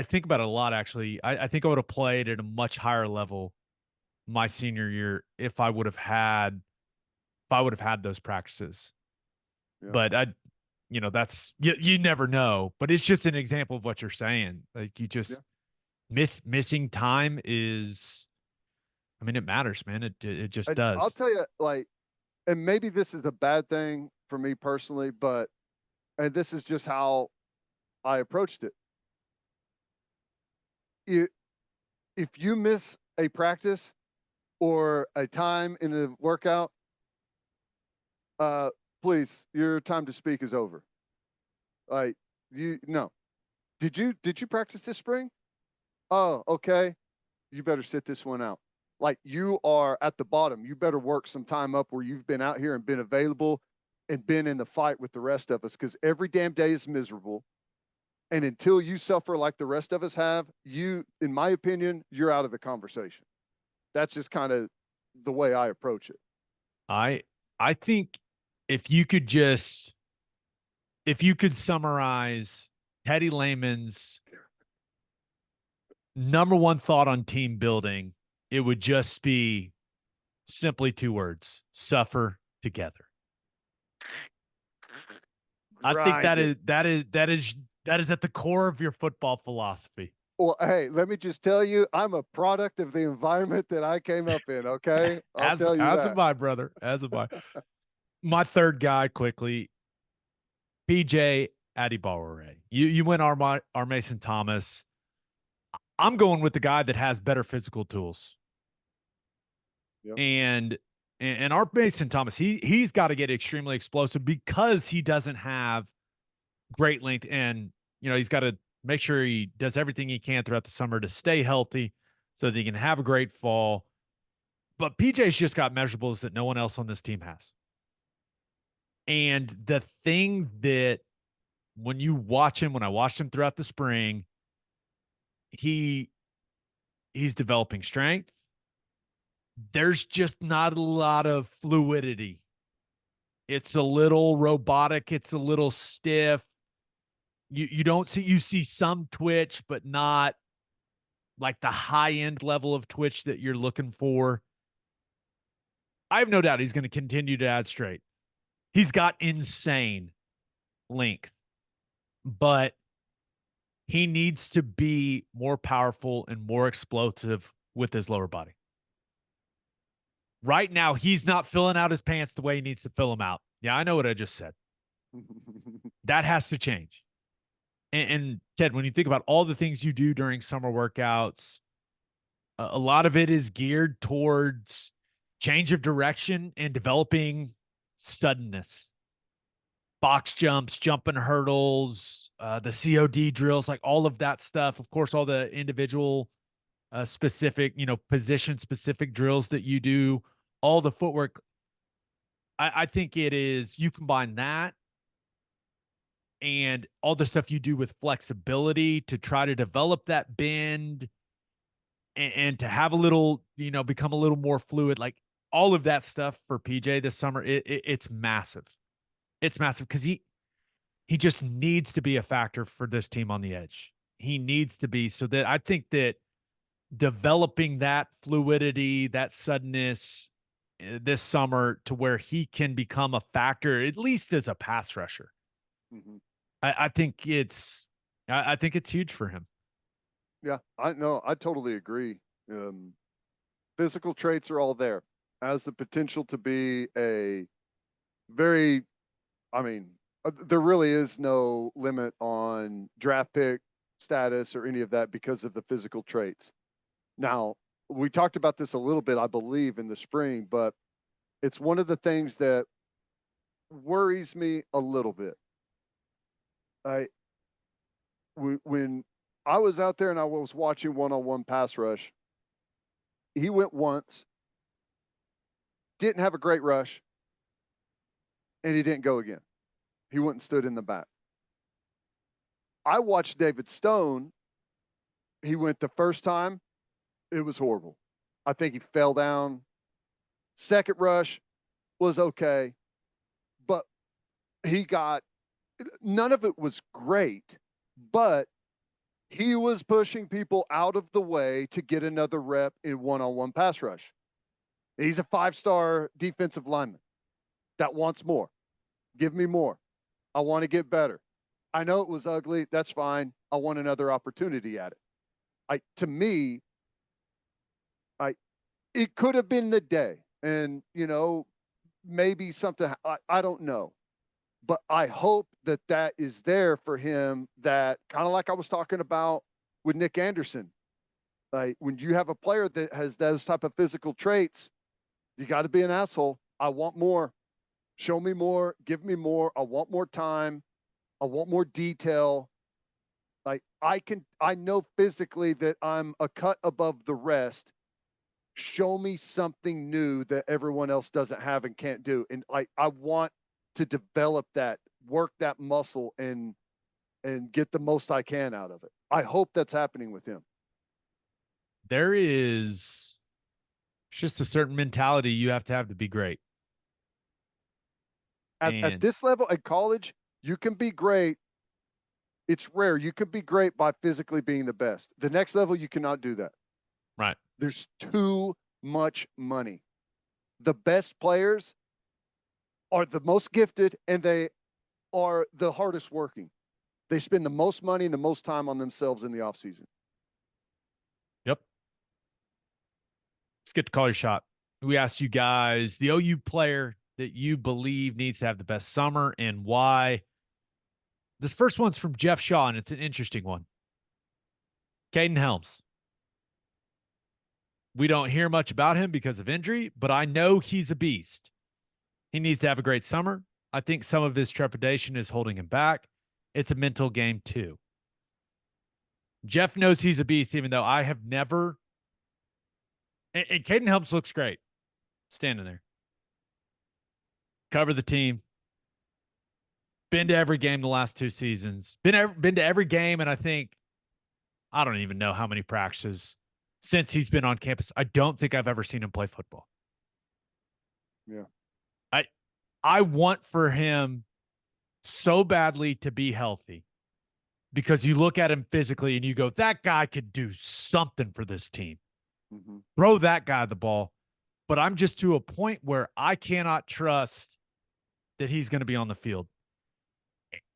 think about it a lot, actually. I think I would have played at a much higher level my senior year if I would have had those practices. Yeah. But that's you never know. But it's just an example of what you're saying. Like, you just missing time is, I mean, it matters, man. It just And does. I'll tell you, like, and maybe this is a bad thing for me personally, but, and this is just how I approached it. If you miss a practice or a time in a workout, please, your time to speak is over. Like, no. Did you practice this spring? Oh, okay. You better sit this one out. Like, you are at the bottom. You better work some time up where you've been out here and been available and been in the fight with the rest of us, because every damn day is miserable. And until you suffer like the rest of us have, in my opinion, you're out of the conversation. That's just kind of the way I approach it. I think if you could summarize Teddy Lehman's number one thought on team building, it would just be simply 2 words: suffer together. I think that is at the core of your football philosophy. Well, hey, let me just tell you, I'm a product of the environment that I came up in. Okay, I'll tell you as that. am I, brother. As am I. My third guy, quickly, PJ Adibaware. You went our Mason Thomas. I'm going with the guy that has better physical tools. Yep. And our Mason Thomas, he's got to get extremely explosive because he doesn't have great length, and he's got to make sure he does everything he can throughout the summer to stay healthy so that he can have a great fall. But PJ's just got measurables that no one else on this team has. And the thing that when I watched him throughout the spring, he's developing strength. There's just not a lot of fluidity. It's a little robotic. It's a little stiff. You see some twitch, but not like the high end level of twitch that you're looking for. I have no doubt he's going to continue to add straight. He's got insane length, but he needs to be more powerful and more explosive with his lower body. Right now, he's not filling out his pants the way he needs to fill them out. Yeah, I know what I just said. That has to change. And Ted, when you think about all the things you do during summer workouts, a lot of it is geared towards change of direction and developing suddenness. Box jumps, jumping hurdles, the COD drills, like all of that stuff. Of course, all the individual specific, position specific drills that you do, all the footwork. I think it is, you combine that and all the stuff you do with flexibility to try to develop that bend and to have a little, become a little more fluid, like all of that stuff for PJ this summer. It's massive. It's massive because he just needs to be a factor for this team on the edge. He needs to be, so that I think that developing that fluidity, that suddenness, this summer to where he can become a factor, at least as a pass rusher. Mhm. I think I think it's huge for him. Yeah, I know. I totally agree. Physical traits are all there. Has the potential to be a very, I mean, there really is no limit on draft pick status or any of that because of the physical traits. Now, we talked about this a little bit, I believe, in the spring, but it's one of the things that worries me a little bit. I when I was out there and I was watching one-on-one pass rush, he went once, didn't have a great rush, and he didn't go again. He went and stood in the back. I watched David Stone. He went the first time. It was horrible. I think he fell down. Second rush was okay, but he got none of it was great, but he was pushing people out of the way to get another rep in one-on-one pass rush. He's a 5-star defensive lineman that wants more. Give me more. I want to get better. I know it was ugly. That's fine. I want another opportunity at it. To me, it could have been the day, and maybe something. I don't know, but I hope that that is there for him. That kind of like I was talking about with Nick Anderson. Like when you have a player that has those type of physical traits, you got to be an asshole. I want more. Show me more. Give me more. I want more time. I want more detail. Like I know physically that I'm a cut above the rest. Show me something new that everyone else doesn't have and can't do. And I want to develop that, work that muscle and get the most I can out of it. I hope that's happening with him. There is just a certain mentality you have to be great. At And this level at college, you can be great. It's rare. You can be great by physically being the best. The next level, you cannot do that. right. There's too much money. The best players are the most gifted and they are the hardest working. They spend the most money and the most time on themselves in the offseason. Yep. Let's get to call your shot. We asked you guys the OU player that you believe needs to have the best summer and why. This first one's from Jeff Shaw, and it's an interesting one. Caden Helms. We don't hear much about him because of injury, but I know he's a beast. He needs to have a great summer. I think some of his trepidation is holding him back. It's a mental game, too. Jeff knows he's a beast, even though I have never. And Caden Helms looks great standing there. Cover the team. Been to every game the last 2 seasons. Been to every game, and I don't even know how many practices since he's been on campus. I don't think I've ever seen him play football. Yeah. I want for him so badly to be healthy because you look at him physically and you go, that guy could do something for this team. Mm-hmm. Throw that guy the ball. But I'm just to a point where I cannot trust that he's going to be on the field.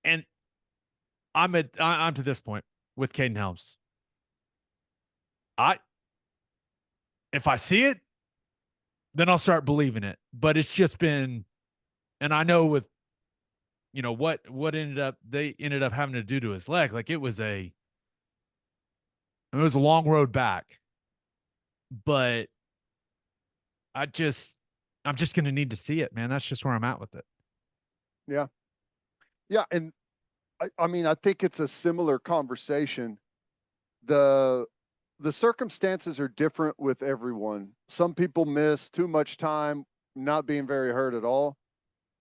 And I'm to this point with Caden Helms. If I see it, then I'll start believing it. But it's just been, and I know with, what they ended up having to do to his leg. Like it was a long road back, but I'm just going to need to see it, man. That's just where I'm at with it. Yeah. Yeah. And I mean, I think it's a similar conversation. The circumstances are different with everyone. Some people miss too much time, not being very hurt at all.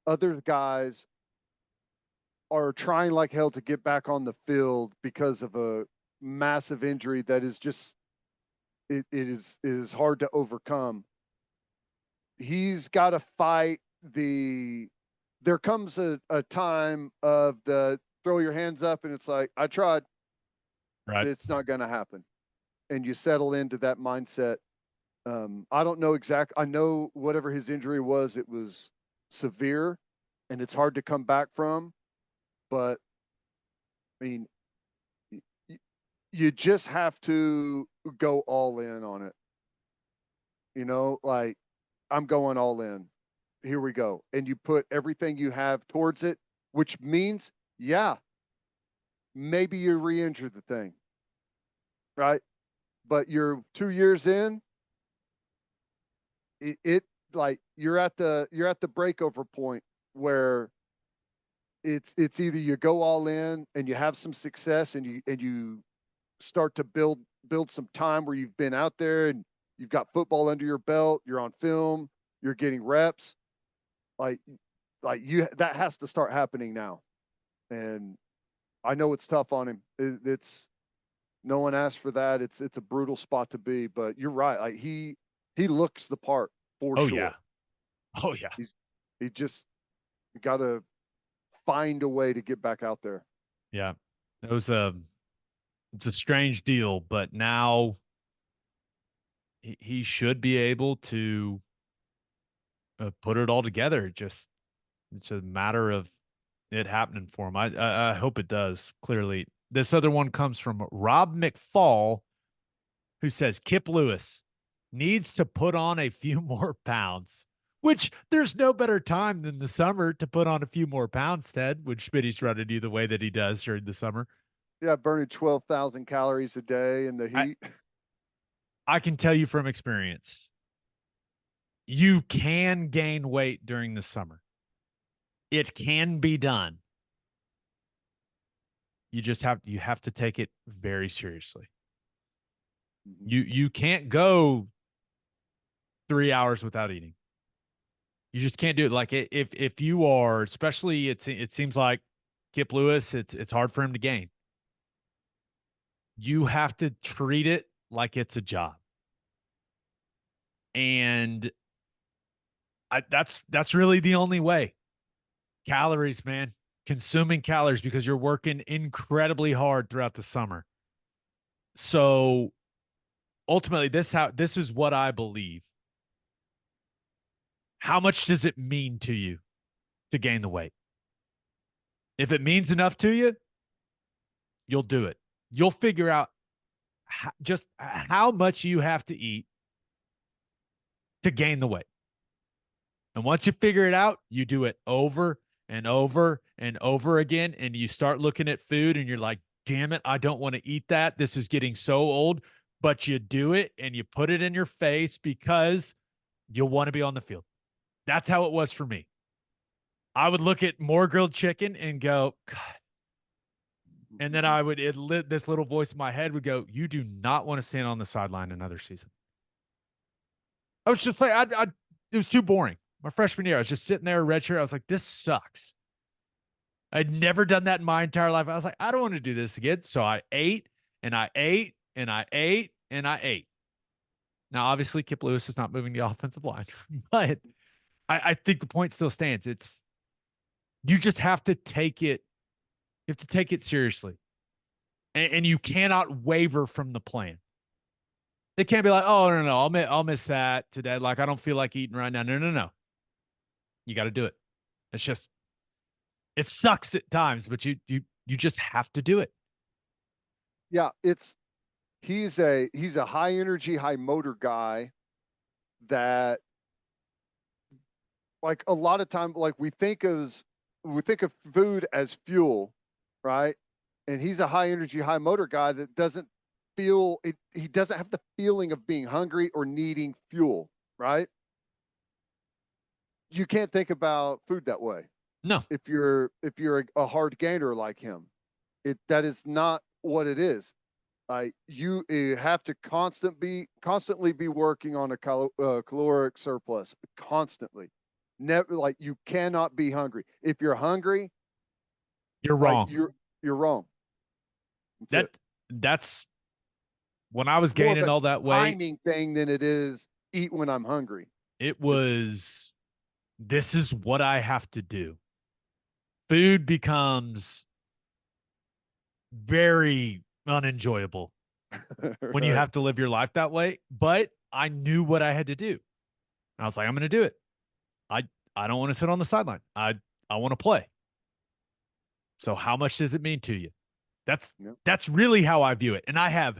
Other guys are trying like hell to get back on the field because of a massive injury that is just it is hard to overcome. He's got to fight there comes a time of the throw your hands up and it's like, I tried. Right. It's not going to happen. And you settle into that mindset. I don't know I know whatever his injury was, it was severe and it's hard to come back from. But I mean, you just have to go all in on it. Like, I'm going all in. Here we go. And you put everything you have towards it, which means, yeah, maybe you re-injure the thing, right? But you're 2 years in. It like you're at the breakover point where it's either you go all in and you have some success and you start to build some time where you've been out there and you've got football under your belt, you're on film, you're getting reps, like you that has to start happening now. And I know it's tough on him. It's no one asked for that. It's a brutal spot to be, but you're right. Like he looks the part for Oh sure. yeah. Oh yeah. He just got to find a way to get back out there. Yeah. It was it's a strange deal, but now he should be able to put it all together. It's a matter of it happening for him. I hope it does. Clearly, this other one comes from Rob McFall, who says Kip Lewis needs to put on a few more pounds. Which there's no better time than the summer to put on a few more pounds, Ted, when Schmidt's running you the way that he does during the summer. Yeah, burning 12,000 calories a day in the heat. I can tell you from experience, you can gain weight during the summer. It can be done. You have to take it very seriously. You can't go 3 hours without eating. You just can't do it. Like if you are, especially it seems like Kip Lewis, it's hard for him to gain. You have to treat it like it's a job. And that's really the only way. Calories, man. Consuming calories because you're working incredibly hard throughout the summer. So ultimately, this is what I believe. How much does it mean to you to gain the weight? If it means enough to you, you'll do it. You'll figure out just how much you have to eat to gain the weight. And once you figure it out, you do it over and over and over again. And you start looking at food and you're like, damn it, I don't want to eat that. This is getting so old. But you do it and you put it in your face because you want to be on the field. That's how it was for me. I would look at more grilled chicken and go, God. And then this little voice in my head would go, you do not want to stand on the sideline another season. I was just like, it was too boring. My freshman year, I was just sitting there, redshirt. I was like, this sucks. I'd never done that in my entire life. I was like, I don't want to do this again. So I ate and I ate and I ate and I ate. Now, obviously, Kip Lewis is not moving the offensive line, but I think the point still stands. You just have to take it. You have to take it seriously. And you cannot waver from the plan. It can't be like, oh, no, I'll miss that today. Like, I don't feel like eating right now. No. You got to do it. It's just, it sucks at times, but you just have to do it. Yeah, he's a high energy, high motor guy that, like, a lot of time, like we think of food as fuel, right? And he's a high energy, high motor guy that doesn't feel it. He doesn't have the feeling of being hungry or needing fuel, right? You can't think about food that way. No. If you're a hard gainer like him, that is not what it is. You have to constantly be working on a caloric surplus constantly. Never, like, you cannot be hungry. If you're hungry, you're wrong. You're wrong. That's when I was gaining all that weight. Timing thing than it is eat when I'm hungry. It was, this is what I have to do. Food becomes very unenjoyable when you have to live your life that way. But I knew what I had to do. And I was like, I'm going to do it. I I don't want to sit on the sideline. I want to play. So how much does it mean to you? That's Yeah. that's really how I view it. And I have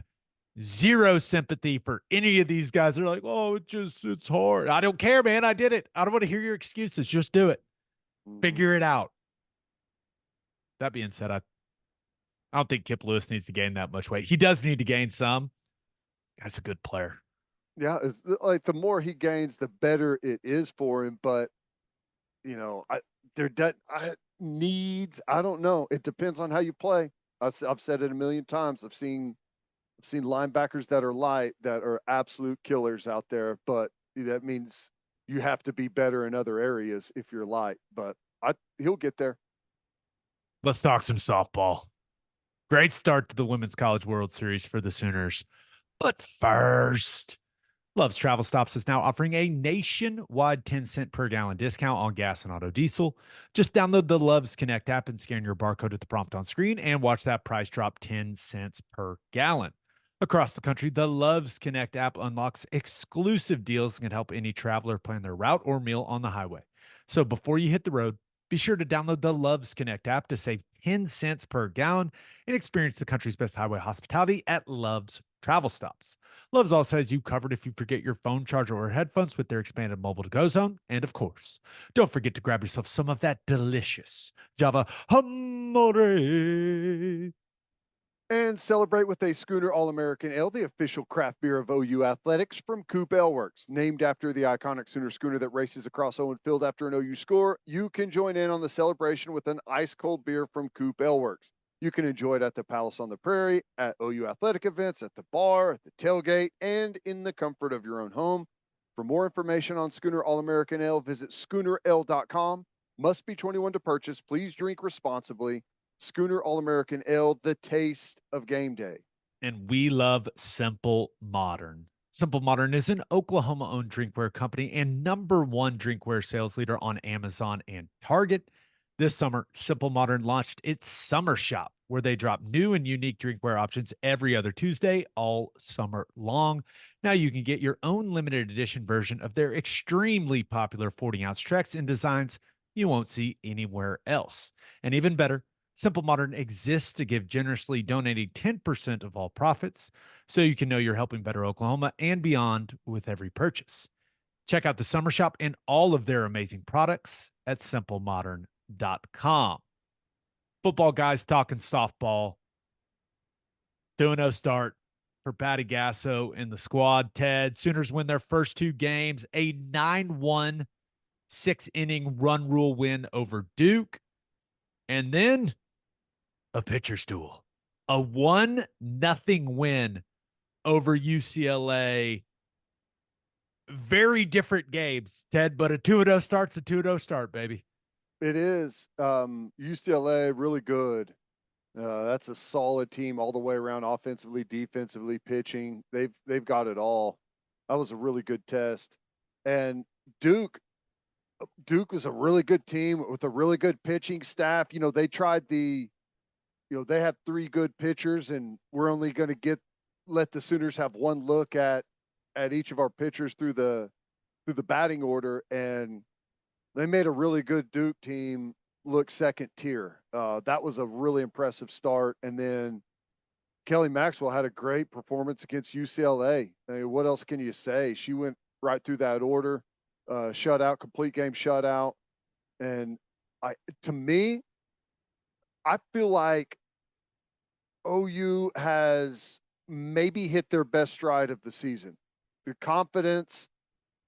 zero sympathy for any of these guys. They're like, oh, it's hard. I don't care, man. I did it. I don't want to hear your excuses. Just do it. Mhm. Figure it out. That being said, I don't think Kip Lewis needs to gain that much weight. He does need to gain some. That's a good player. Yeah, it's like the more he gains, the better it is for him. But I there that I needs. I don't know. It depends on how you play. I've said it a million times. I've seen linebackers that are light that are absolute killers out there, but that means you have to be better in other areas if you're light. But he'll get there. Let's talk some softball. Great start to the Women's College World Series for the Sooners. But first, Love's Travel Stops is now offering a nationwide 10-cent per gallon discount on gas and auto diesel. Just download the Love's Connect app and scan your barcode at the prompt on screen and watch that price drop 10 cents per gallon. Across the country, the Love's Connect app unlocks exclusive deals and can help any traveler plan their route or meal on the highway. So before you hit the road, be sure to download the Love's Connect app to save 10 cents per gallon and experience the country's best highway hospitality at Love's Travel Stops. Love's also has you covered if you forget your phone charger or headphones with their expanded mobile to go zone. And of course, don't forget to grab yourself some of that delicious Java Humore. And celebrate with a Schooner All American Ale, the official craft beer of OU Athletics from Coop Ale Works. Named after the iconic Sooner schooner that races across Owen Field after an OU score, you can join in on the celebration with an ice cold beer from Coop Ale Works. You can enjoy it at the Palace on the Prairie, at OU athletic events, at the bar, at the tailgate, and in the comfort of your own home. For more information on Schooner All American Ale, visit SchoonerAle.com. Must be 21 to purchase. Please drink responsibly. Schooner All American Ale, the taste of game day. And we love Simple Modern. Simple Modern is an Oklahoma owned drinkware company and #1 drinkware sales leader on Amazon and Target. This summer, Simple Modern launched its Summer Shop, where they drop new and unique drinkware options every other Tuesday all summer long. Now you can get your own limited edition version of their extremely popular 40-ounce Treks in designs you won't see anywhere else. And even better, Simple Modern exists to give generously, donating 10% of all profits so you can know you're helping better Oklahoma and beyond with every purchase. Check out the Summer Shop and all of their amazing products at simplemodern.com. Football guys talking softball. 2-0 start for Patty Gasso and the squad. Ted, Sooners win their first two games, a 9-1 6-inning run rule win over Duke. And then a pitcher's duel, a 1-0 win over UCLA. Very different games, Ted, but a 2-0 start's a 2-0 start, baby. It is. UCLA really good. That's a solid team all the way around, offensively, defensively, pitching. They've got it all. That was a really good test. And Duke was a really good team with a really good pitching staff. They tried they have three good pitchers, and we're only going to let the Sooners have one look at each of our pitchers through the batting order, and they made a really good Duke team look second tier. That was a really impressive start, and then Kelly Maxwell had a great performance against UCLA. I mean, what else can you say? She went right through that order, shutout, complete game shutout, and to me, I feel like OU has maybe hit their best stride of the season. Their confidence,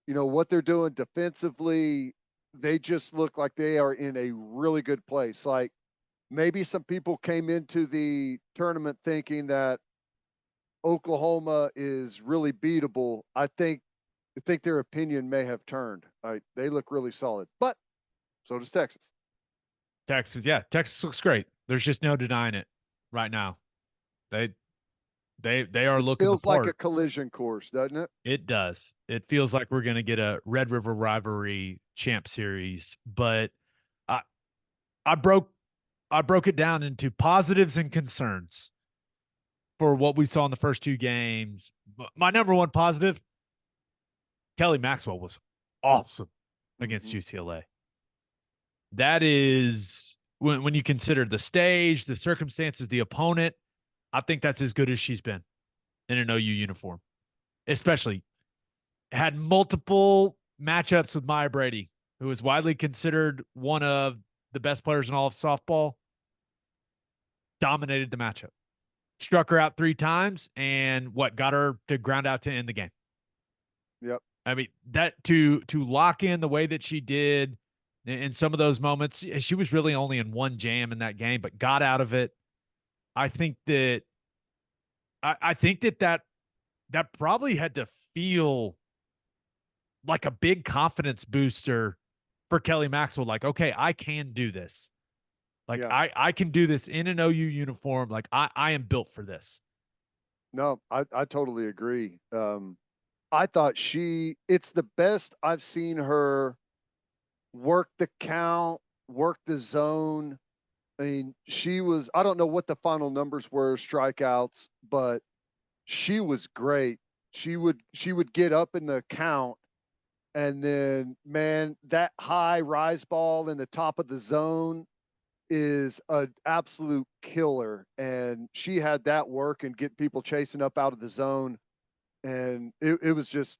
what they're doing defensively, they just look like they are in a really good place. Like maybe some people came into the tournament thinking that Oklahoma is really beatable. I think their opinion may have turned. They look really solid, but so does Texas. Texas looks great. There's just no denying it right now. They are looking the Feels like a part. collision course, doesn't it? It does. It feels like we're going to get a Red River Rivalry Champ Series, but I I broke it down into positives and concerns for what we saw in the first two games. My number one positive, Kelly Maxwell was awesome against Mhm. UCLA. That is when you consider the stage, the circumstances, the opponent, I think that's as good as she's been in an OU uniform, especially had multiple matchups with Maya Brady, who is widely considered one of the best players in all of softball, dominated the matchup. Struck her out 3 times and what got her to ground out to end the game. Yep. I mean, that to lock in the way that she did in some of those moments, she was really only in one jam in that game, but got out of it. I think that I think that probably had to feel like a big confidence booster for Kelly Maxwell. Like, okay, I can do this. Like Yeah. I can do this in an OU uniform. Like I am built for this. No, I totally agree. I thought it's the best I've seen her work the count, work the zone. I mean, I don't know what the final numbers were, strikeouts, but she was great. She would get up in the count, and then, man, that high rise ball in the top of the zone is an absolute killer. And she had that work and get people chasing up out of the zone. And it was just,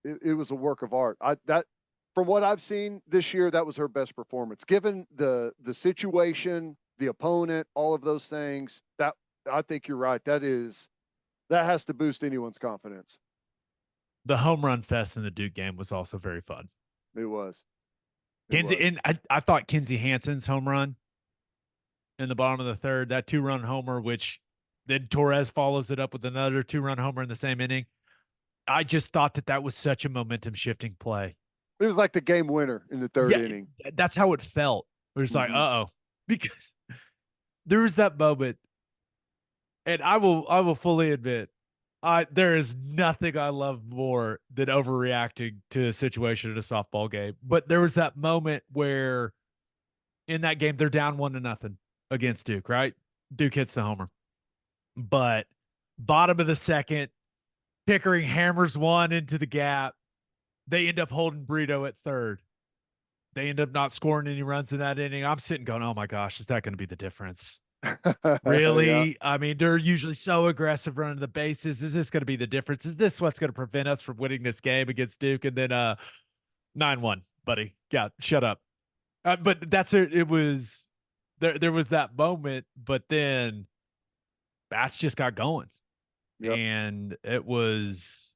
it was a work of art. From what I've seen this year, that was her best performance. Given the situation, the opponent, all of those things, that I think you're right. That has to boost anyone's confidence. The home run fest in the Duke game was also very fun. It was. It Kinsey was. and I thought Kinsey Hansen's home run in the bottom of the third, that 2-run homer, which then Torres follows it up with another 2-run homer in the same inning. I just thought that was such a momentum shifting play. It was like the game winner in the third Yeah, inning. that's how it felt. It was like, uh-oh. Because there was that moment, and I will fully admit, there is nothing I love more than overreacting to a situation in a softball game. But there was that moment where in that game they're down 1-0 against Duke, right? Duke hits the homer. But bottom of the second, Pickering hammers one into the gap. They end up holding Brito at third. They end up not scoring any runs in that inning. I'm sitting going, oh my gosh, is that going to be the difference? Yeah. Really? I mean, they're usually so aggressive running the bases. Is this going to be the difference? Is this what's going to prevent us from winning this game against Duke? And then 9-1, buddy. Yeah, shut up. But it was there was that moment, but then Bats just got going. Yep. And it was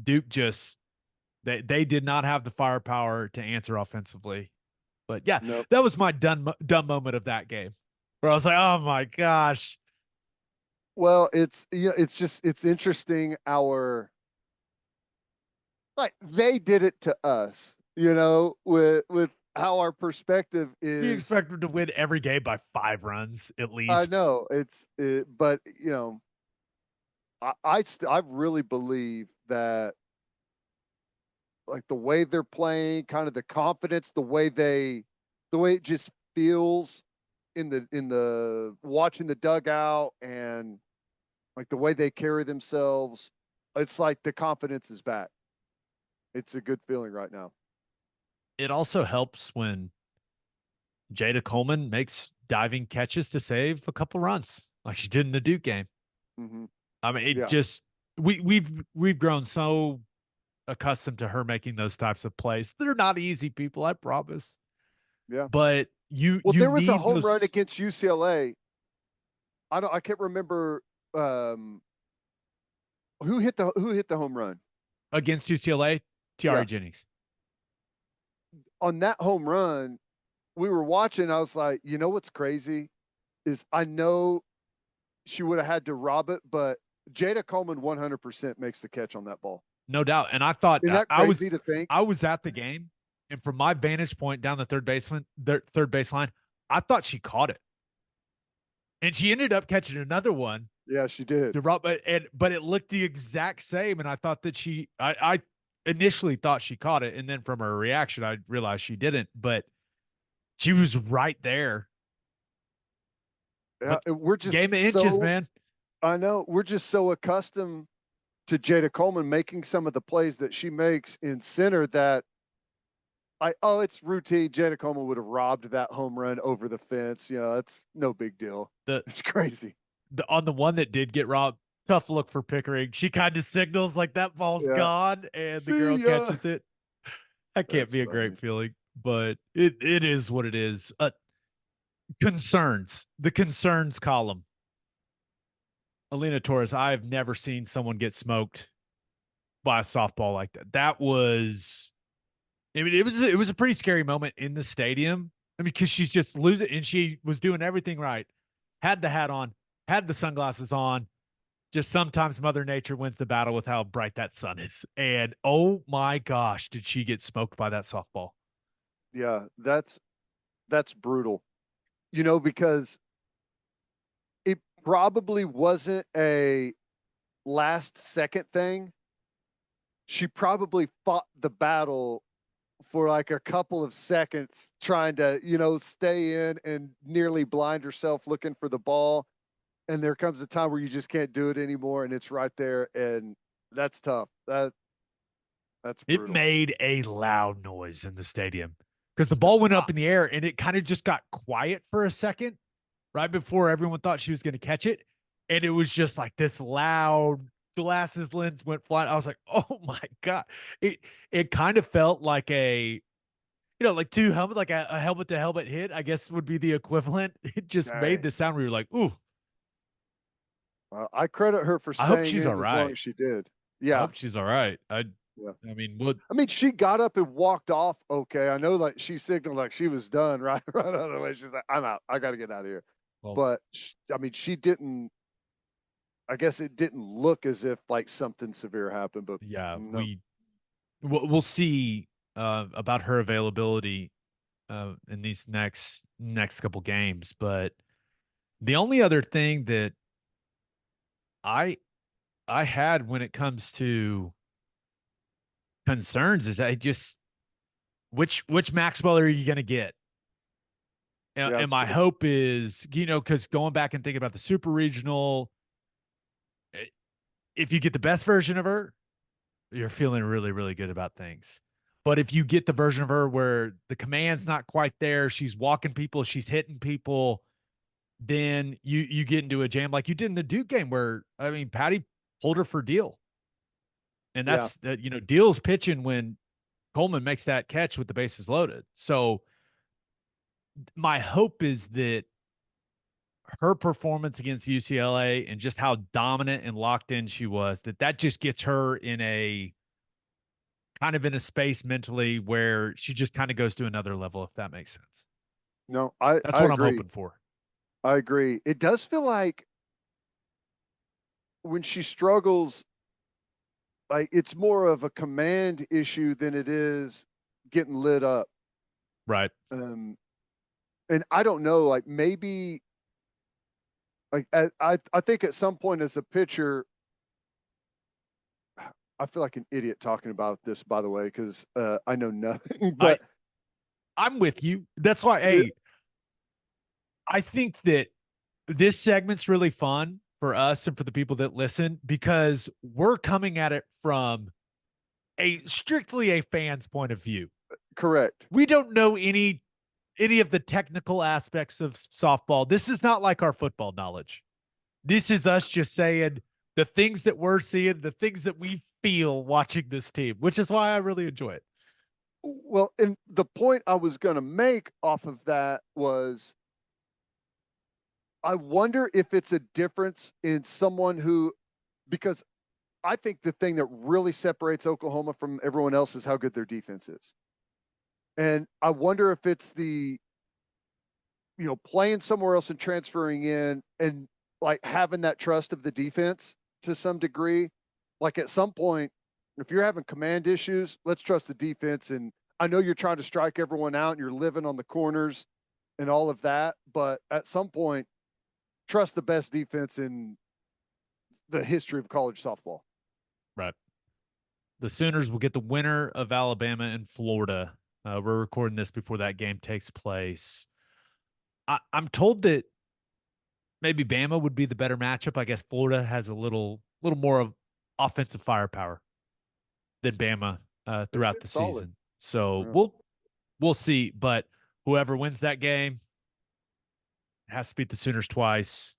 Duke just they did not have the firepower to answer offensively. But yeah, Nope. that was my dumb moment of that game where I was like, oh my gosh. Well, it's interesting like they did it to us, with how our perspective We is. expect them to win every game by 5 runs at I least. know but I really believe that, like, the way they're playing, kind of the confidence, the way it just feels in the watching the dugout, and like the way they carry themselves, it's like the confidence is back. It's a good feeling right now. It also helps when Jada Coleman makes diving catches to save a couple runs, like she did in the Duke game. Mm-hmm. I mean, it Yeah. just we've grown so accustomed to her making those types of plays. They're not easy, people, I promise. Yeah. But Well, you there was a need home run those against UCLA. I can't remember um, who hit the home run. against UCLA, Yeah. Tiare Jennings. On that home run, we were watching. I was like, what's crazy is I know she would have had to rob it, but Jada Coleman 100% makes the catch on that ball. No doubt. And I thought Isn't that crazy to think? I was at the game, and from my vantage point down the third baseline, I thought she caught it. And she ended up catching another one Yeah, she did. to rob, but it looked the exact same. And I thought that I initially thought she caught it, and then from her reaction, I realized she didn't. But she was right there. Yeah, But we're just game of inches, man. I know we're just so accustomed to Jada Coleman making some of the plays that she makes in center that it's routine. Jada Coleman would have robbed that home run over the fence. That's no big deal. It's crazy. On the one that did get robbed, tough look for Pickering. She kind of signals like that ball's Yeah. gone, and the girl See ya. catches it. That can't That's be a funny. great feeling, but it is what it is. Concerns. The concerns column. Alina Torres, I've never seen someone get smoked by a softball like that. That was, I mean, it was a pretty scary moment in the stadium. I mean, because she's just losing, and she was doing everything right. Had the hat on, had the sunglasses on. Just sometimes Mother Nature wins the battle with how bright that sun is. And oh my gosh, did she get smoked by that softball? Yeah, that's brutal. Because it probably wasn't a last second thing. She probably fought the battle for like a couple of seconds trying to, stay in and nearly blind herself looking for the ball. And there comes a time where you just can't do it anymore, and it's right there, and that's tough. That's It brutal. made a loud noise in the stadium because the ball went up in the air and it kind of just got quiet for a second right before everyone thought she was going to catch it. And it was just like this loud glasses lens went flying. I was like, oh my God. It kind of felt like like two helmets, like a helmet to helmet hit, I guess would be the equivalent. It just made the sound where you're like, ooh. I credit her for I hope staying she's all in as long right. as she did. I Yeah. hope she's all right. Yeah. I mean, what? I mean, she got up and walked off. Okay. I know, like, she signaled like she was done, right? Right out of the way. She's like, I'm out. I got to get out of here. Well, But I mean, she didn't, I guess it didn't look as if like something severe happened, but yeah, no. we'll see about her availability in these next couple games. But the only other thing that I I had when it comes to concerns is I just which Maxwell are you going to get? Yeah, And it's my true. hope is, because going back and thinking about the super regional, eh, if you get the best version of her, you're feeling really, really good about things. But if you get the version of her where the command's not quite there, she's walking people, she's hitting people, then you get into a jam like you did in the Duke game where, I mean, Patty pulled her for Deal. And Yeah. that's that, Deal's pitching when Coleman makes that catch with the bases loaded. So my hope is that her performance against UCLA and just how dominant and locked in she was, that just gets her in a kind of in a space mentally where she just kind of goes to another level, if that makes sense. No, I, That's I what I'm agree. hoping for. I agree. It does feel like when she struggles, like it's more of a command issue than it is getting lit up. Right. And I don't know, like maybe like I think at some point as a pitcher, I feel like an idiot talking about this, by the way, because I know nothing. But I'm with you. That's why, hey, I think that this segment's really fun for us and for the people that listen because we're coming at it from a strictly a fan's point of view. correct. We don't know any of the technical aspects of softball. This is not like our football knowledge. This is us just saying the things that we're seeing, the things that we feel watching this team, which is why I really enjoy it. Well, and the point I was going to make off of that was I wonder if it's a difference in someone who, because I think the thing that really separates Oklahoma from everyone else is how good their defense is. And I wonder if it's the, playing somewhere else and transferring in and like having that trust of the defense to some degree. Like at some point, if you're having command issues, let's trust the defense. And I know you're trying to strike everyone out and you're living on the corners and all of that. But at some point, trust the best defense in the history of college softball. Right. The Sooners will get the winner of Alabama and Florida. We're recording this before that game takes place. I'm told that maybe Bama would be the better matchup. I guess Florida has a little more of offensive firepower than Bama They've throughout been the solid. season. So Yeah. we'll see. But whoever wins that game has to beat the Sooners twice.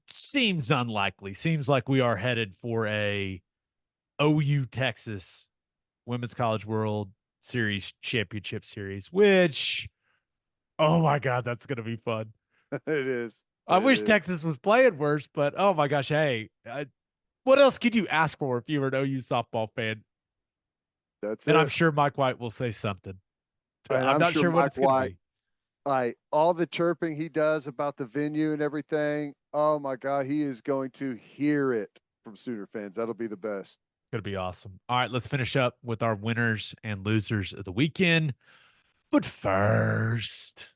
Seems unlikely. Seems like we are headed for a OU Texas Women's College World Series Championship Series, which, oh my God, that's going to be fun. It is. I It wish is. Texas was playing worse, but oh my gosh, hey, what else could you ask for if you were an OU softball fan? That's And I'm it. sure Mike White will say something. And I'm I'm not sure sure what Mike it's going to White, be. all the chirping he does about the venue and everything. Oh my God, he is going to hear it from Sooner fans. That'll be the best. Going to be awesome. All right, let's finish up with our winners and losers of the weekend. But first,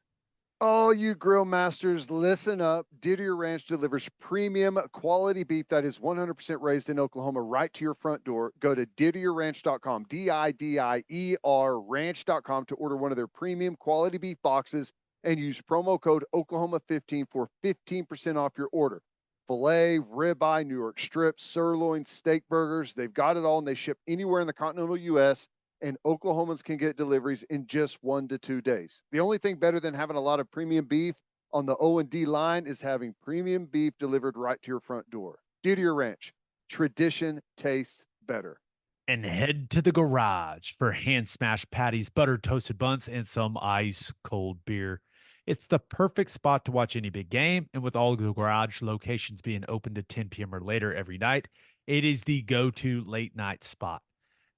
All you grill masters, listen up. Didier Ranch delivers premium quality beef that is 100% raised in Oklahoma right to your front door. Go to didierranch.com, DIDIER ranch.com to order one of their premium quality beef boxes and use promo code Oklahoma15 for 15% off your order. Filet, ribeye, New York strips, sirloin, steak burgers, they've got it all and they ship anywhere in the continental U.S. and Oklahomans can get deliveries in just 1 to 2 days. The only thing better than having a lot of premium beef on the O&D line is having premium beef delivered right to your front door. Didier Ranch, tradition tastes better. and head to the garage for hand smashed patties, buttered toasted buns, and some ice cold beer. It's the perfect spot to watch any big game, and with all the garage locations being open to 10 p.m. or later every night, it is the go-to late night spot.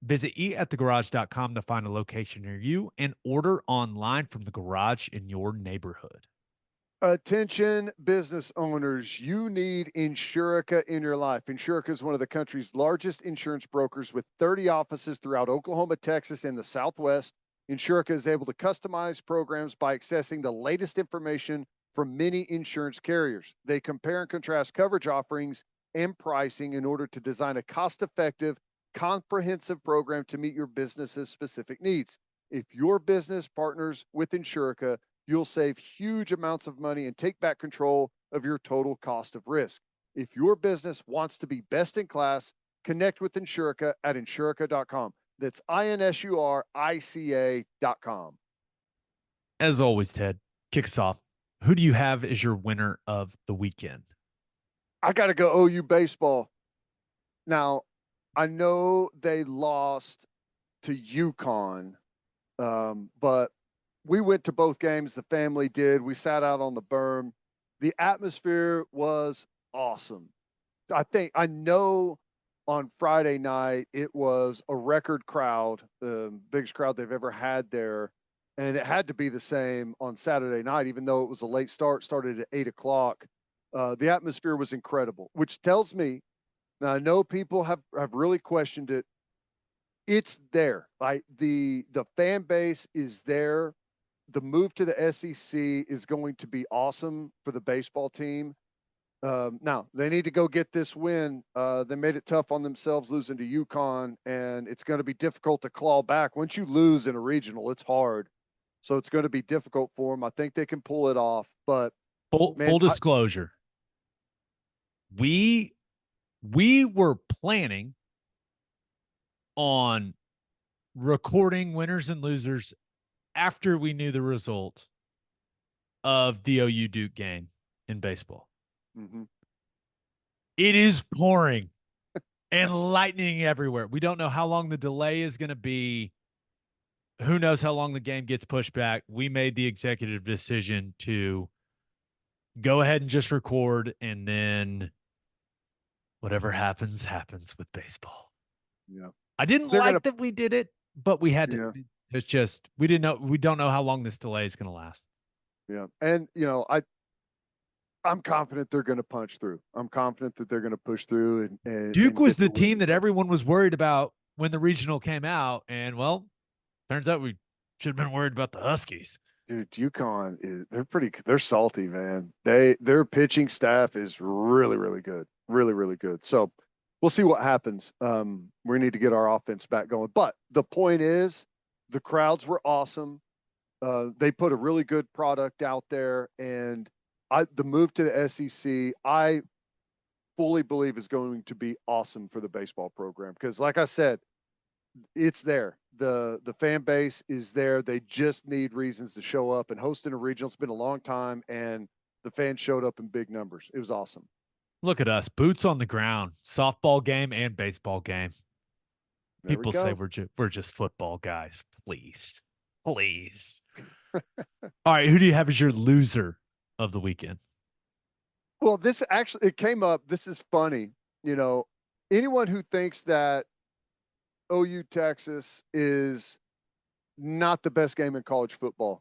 Visit eatatthegarage.com to find a location near you and order online from the garage in your neighborhood. Attention business owners, you need Insurica in your life. Insurica is one of the country's largest insurance brokers with 30 offices throughout Oklahoma, Texas, and the Southwest. Insurica is able to customize programs by accessing the latest information from many insurance carriers. They compare and contrast coverage offerings and pricing in order to design a cost-effective, comprehensive program to meet your business's specific needs. If your business partners with Insurica, you'll save huge amounts of money and take back control of your total cost of risk. If your business wants to be best in class, connect with Insurica at insurica.com. That's INSURICA.com. As always, Ted, kick us off. Who do you have as your winner of the weekend? I got to go OU baseball. Now, I know they lost to UConn, but we went to both games. The family did. We sat out on the berm. The atmosphere was awesome. I know on Friday night it was a record crowd, the biggest crowd they've ever had there. And it had to be the same on Saturday night, even though it was a late start, started at 8 o'clock. The atmosphere was incredible, which tells me, now I know people have really questioned it. It's there. Like the fan base is there. The move to the SEC is going to be awesome for the baseball team. Now they need to go get this win. They made it tough on themselves losing to UConn, and it's going to be difficult to claw back. Once you lose in a regional, it's hard. So it's going to be difficult for them. I think they can pull it off, but man, Full disclosure. We were planning on recording winners and losers after we knew the result of the OU Duke game in baseball. mm-hmm. It is pouring and lightning everywhere. We don't know how long the delay is going to be. Who knows how long the game gets pushed back? We made the executive decision to go ahead and just record, and then whatever happens, happens with baseball. Yeah. I didn't like that we did it, but we had to. It's just we don't know how long this delay is going to last. Yeah. And I'm confident they're going to punch through. I'm confident that they're going to push through and Duke was get the team that everyone was worried about when the regional came out, and well, turns out we should have been worried about the Huskies. Dude, UConn they're salty, man. Their pitching staff is really, really good. Really, really good. So we'll see what happens. We need to get our offense back going. But the point is, the crowds were awesome. They put a really good product out there, and the move to the SEC, fully believe is going to be awesome for the baseball program. Because like I said, it's there. The fan base is there. They just need reasons to show up, and hosting a regional, it's been a long time, and the fans showed up in big numbers. It was awesome. Look at us, boots on the ground, softball game and baseball game. There we People say go. we're just football guys. Please, please. All right, who do you have as your loser of the weekend? Well, this actually, it came up. This is funny. You know, anyone who thinks that OU Texas is not the best game in college football,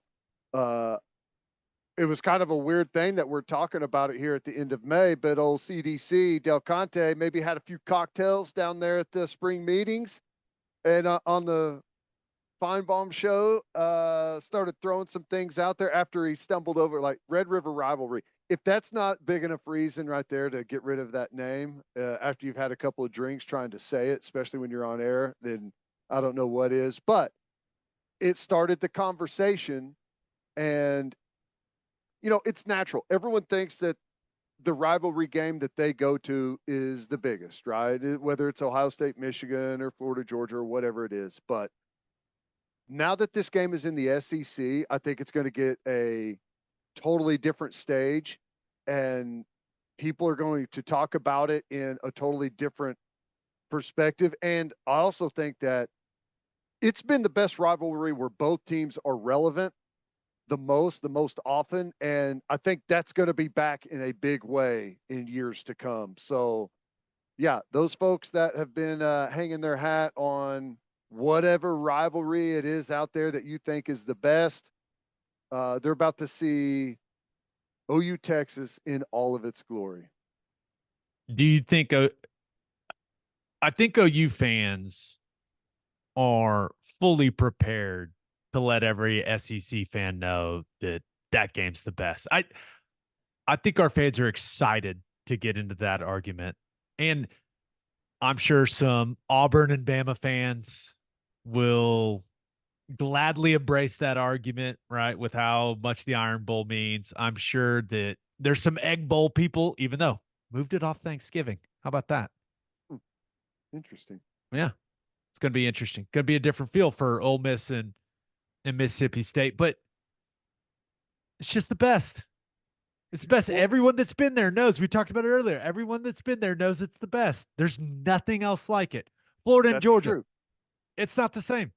it was kind of a weird thing that we're talking about it here at the end of May, but old CDC Del Conte maybe had a few cocktails down there at the spring meetings, and on the Feinbaum show, started throwing some things out there after he stumbled over like Red River rivalry. If that's not big enough reason right there to get rid of that name after you've had a couple of drinks trying to say it, especially when you're on air, then I don't know what is. But it started the conversation, and you know, it's natural. Everyone thinks that the rivalry game that they go to is the biggest, right? Whether it's Ohio State, Michigan, or Florida, Georgia, or whatever it is. But now that this game is in the SEC, I think it's going to get a totally different stage, and people are going to talk about it in a totally different perspective. And I also think that it's been the best rivalry where both teams are relevant the most often. And I think that's going to be back in a big way in years to come. So yeah, those folks that have been hanging their hat on whatever rivalry it is out there that you think is the best, they're about to see OU Texas in all of its glory. Do you think I think OU fans are fully prepared to let every SEC fan know that that game's the best. I think our fans are excited to get into that argument. And I'm sure some Auburn and Bama fans will gladly embrace that argument, right? With how much the Iron Bowl means. I'm sure that there's some Egg Bowl people, even though moved it off Thanksgiving. How about that? Interesting. Yeah. It's going to be interesting. Going to be a different feel for Ole Miss and Mississippi State, but it's just the best. It's the best. Everyone that's been there knows. We talked about it earlier. Everyone that's been there knows it's the best. There's nothing else like it. Florida and Georgia, true. It's not the same.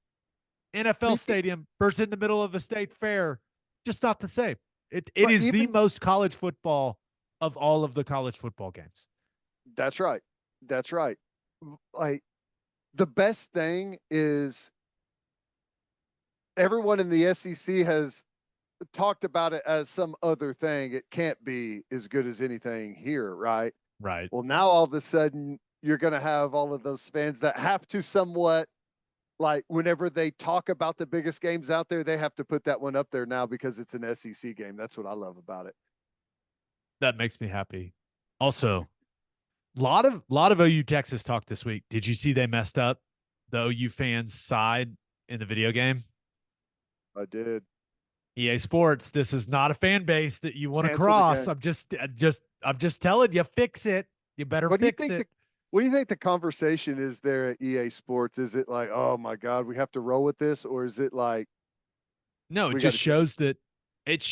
NFL stadium versus in the middle of a state fair, just not the same. It is the most college football of all of the college football games. That's right. That's right. Like, the best thing is everyone in the SEC has talked about it as some other thing. It can't be as good as anything here, right? Right. Well, now all of a sudden you're going to have all of those fans that have to somewhat, like, whenever they talk about the biggest games out there, they have to put that one up there now because it's an SEC game. That's what I love about it. That makes me happy. Also, lot of OU Texas talk this week. Did you see they messed up the OU fans' side in the video game? I did. EA Sports, this is not a fan base that you want to Cancel the cross. game. I'm just telling you, fix it. You better fix it. What do you think the conversation is there at EA Sports? Is it like, oh my God, we have to roll with this? Or is it like, no, it just shows that it's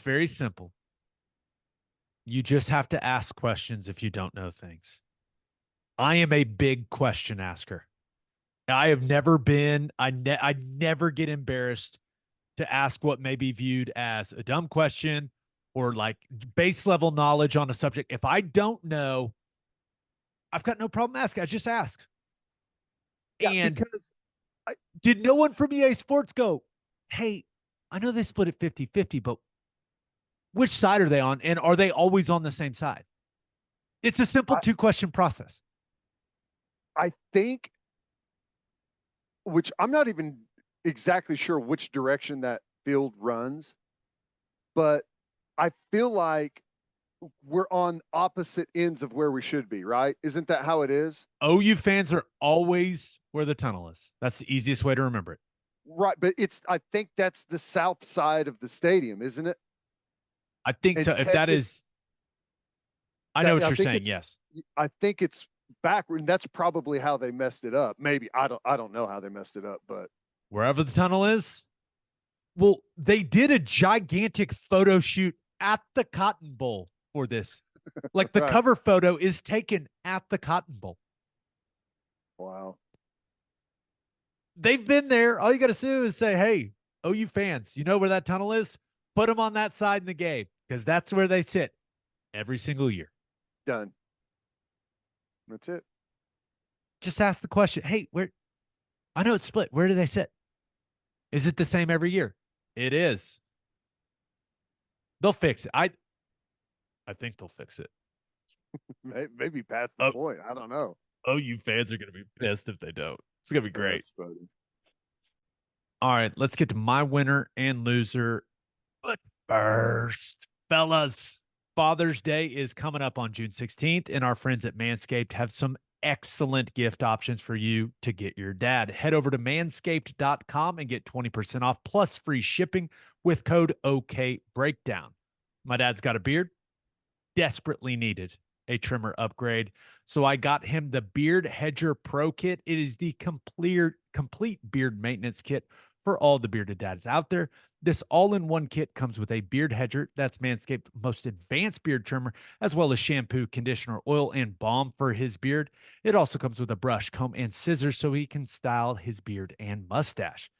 very simple. You just have to ask questions if you don't know things. I am a big question asker. I have never been, I never get embarrassed to ask what may be viewed as a dumb question or like base level knowledge on a subject. If I don't know, I've got no problem asking. I just ask. Yeah, and because did no one from EA Sports go, hey, I know they split it 50-50, but which side are they on? And are they always on the same side? It's a simple 2-question process. I think, which I'm not even exactly sure which direction that field runs, but I feel like we're on opposite ends of where we should be, right? Isn't that how it is? OU fans are always where the tunnel is. That's the easiest way to remember it. Right, but I think that's the south side of the stadium, isn't it? I think so. If that is, I know what I you're think saying. it's Yes. I think it's backward. And that's probably how they messed it up. Maybe I don't know how they messed it up, but Wherever the tunnel is. Well, they did a gigantic photo shoot at the Cotton Bowl for this. Like the right. cover photo is taken at the Cotton Bowl. Wow. They've been there. All you got to do is say, hey, OU fans, you know where that tunnel is? Put them on that side in the game because that's where they sit every single year. Done. That's it. Just ask the question, hey, where? I know it's split. Where do they sit? Is it the same every year? It is. They'll fix it. I think they'll fix it. Maybe past the point. I don't know. OU fans are going to be pissed if they don't. It's going to be great. All right, let's get to my winner and loser. But first, fellas, Father's Day is coming up on June 16th, and our friends at Manscaped have some excellent gift options for you to get your dad. Head over to manscaped.com and get 20% off plus free shipping with code OKBreakdown. My dad's got a beard, desperately needed a trimmer upgrade. So I got him the Beard Hedger Pro Kit. It is the complete beard maintenance kit for all the bearded dads out there. This all-in-one kit comes with a beard hedger, that's Manscaped's most advanced beard trimmer, as well as shampoo, conditioner, oil, and balm for his beard. It also comes with a brush, comb, and scissors so he can style his beard and mustache.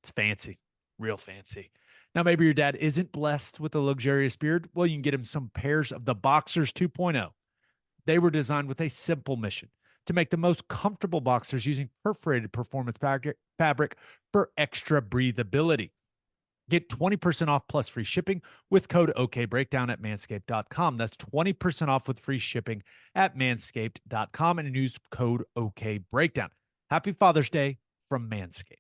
It's fancy, real fancy. Now, maybe your dad isn't blessed with a luxurious beard. Well, you can get him some pairs of the Boxers 2.0. They were designed with a simple mission to make the most comfortable boxers using perforated performance fabric for extra breathability. Get 20% off plus free shipping with code OKBreakdown at manscaped.com. That's 20% off with free shipping at manscaped.com and use code OKBreakdown. Happy Father's Day from Manscaped.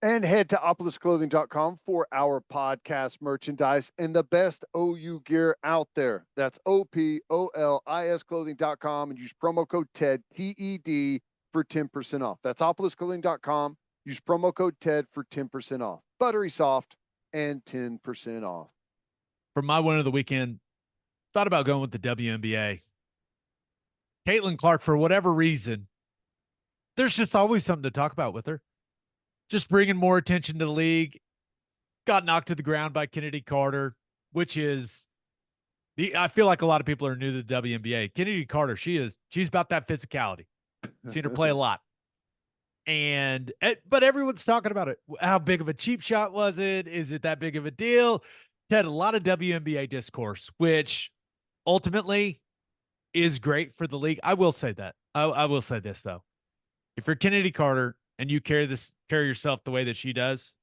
And head to opolisclothing.com for our podcast merchandise and the best OU gear out there. That's OPOLIS clothing.com and use promo code TED, TED, for 10% off. That's opolisclothing.com. Use promo code TED for 10% off. Buttery soft and 10% off. For my win of the weekend, thought about going with the WNBA. Caitlin Clark, for whatever reason, there's just always something to talk about with her. Just bringing more attention to the league. Got knocked to the ground by Kennedy Carter, which is I feel like a lot of people are new to the WNBA. Kennedy Carter, she's about that physicality. Seen her play a lot. But everyone's talking about it. How big of a cheap shot was it? Is it that big of a deal? Had a lot of WNBA discourse, which ultimately is great for the league. I will say that. I will say this though. If you're Kennedy Carter and you carry yourself the way that she does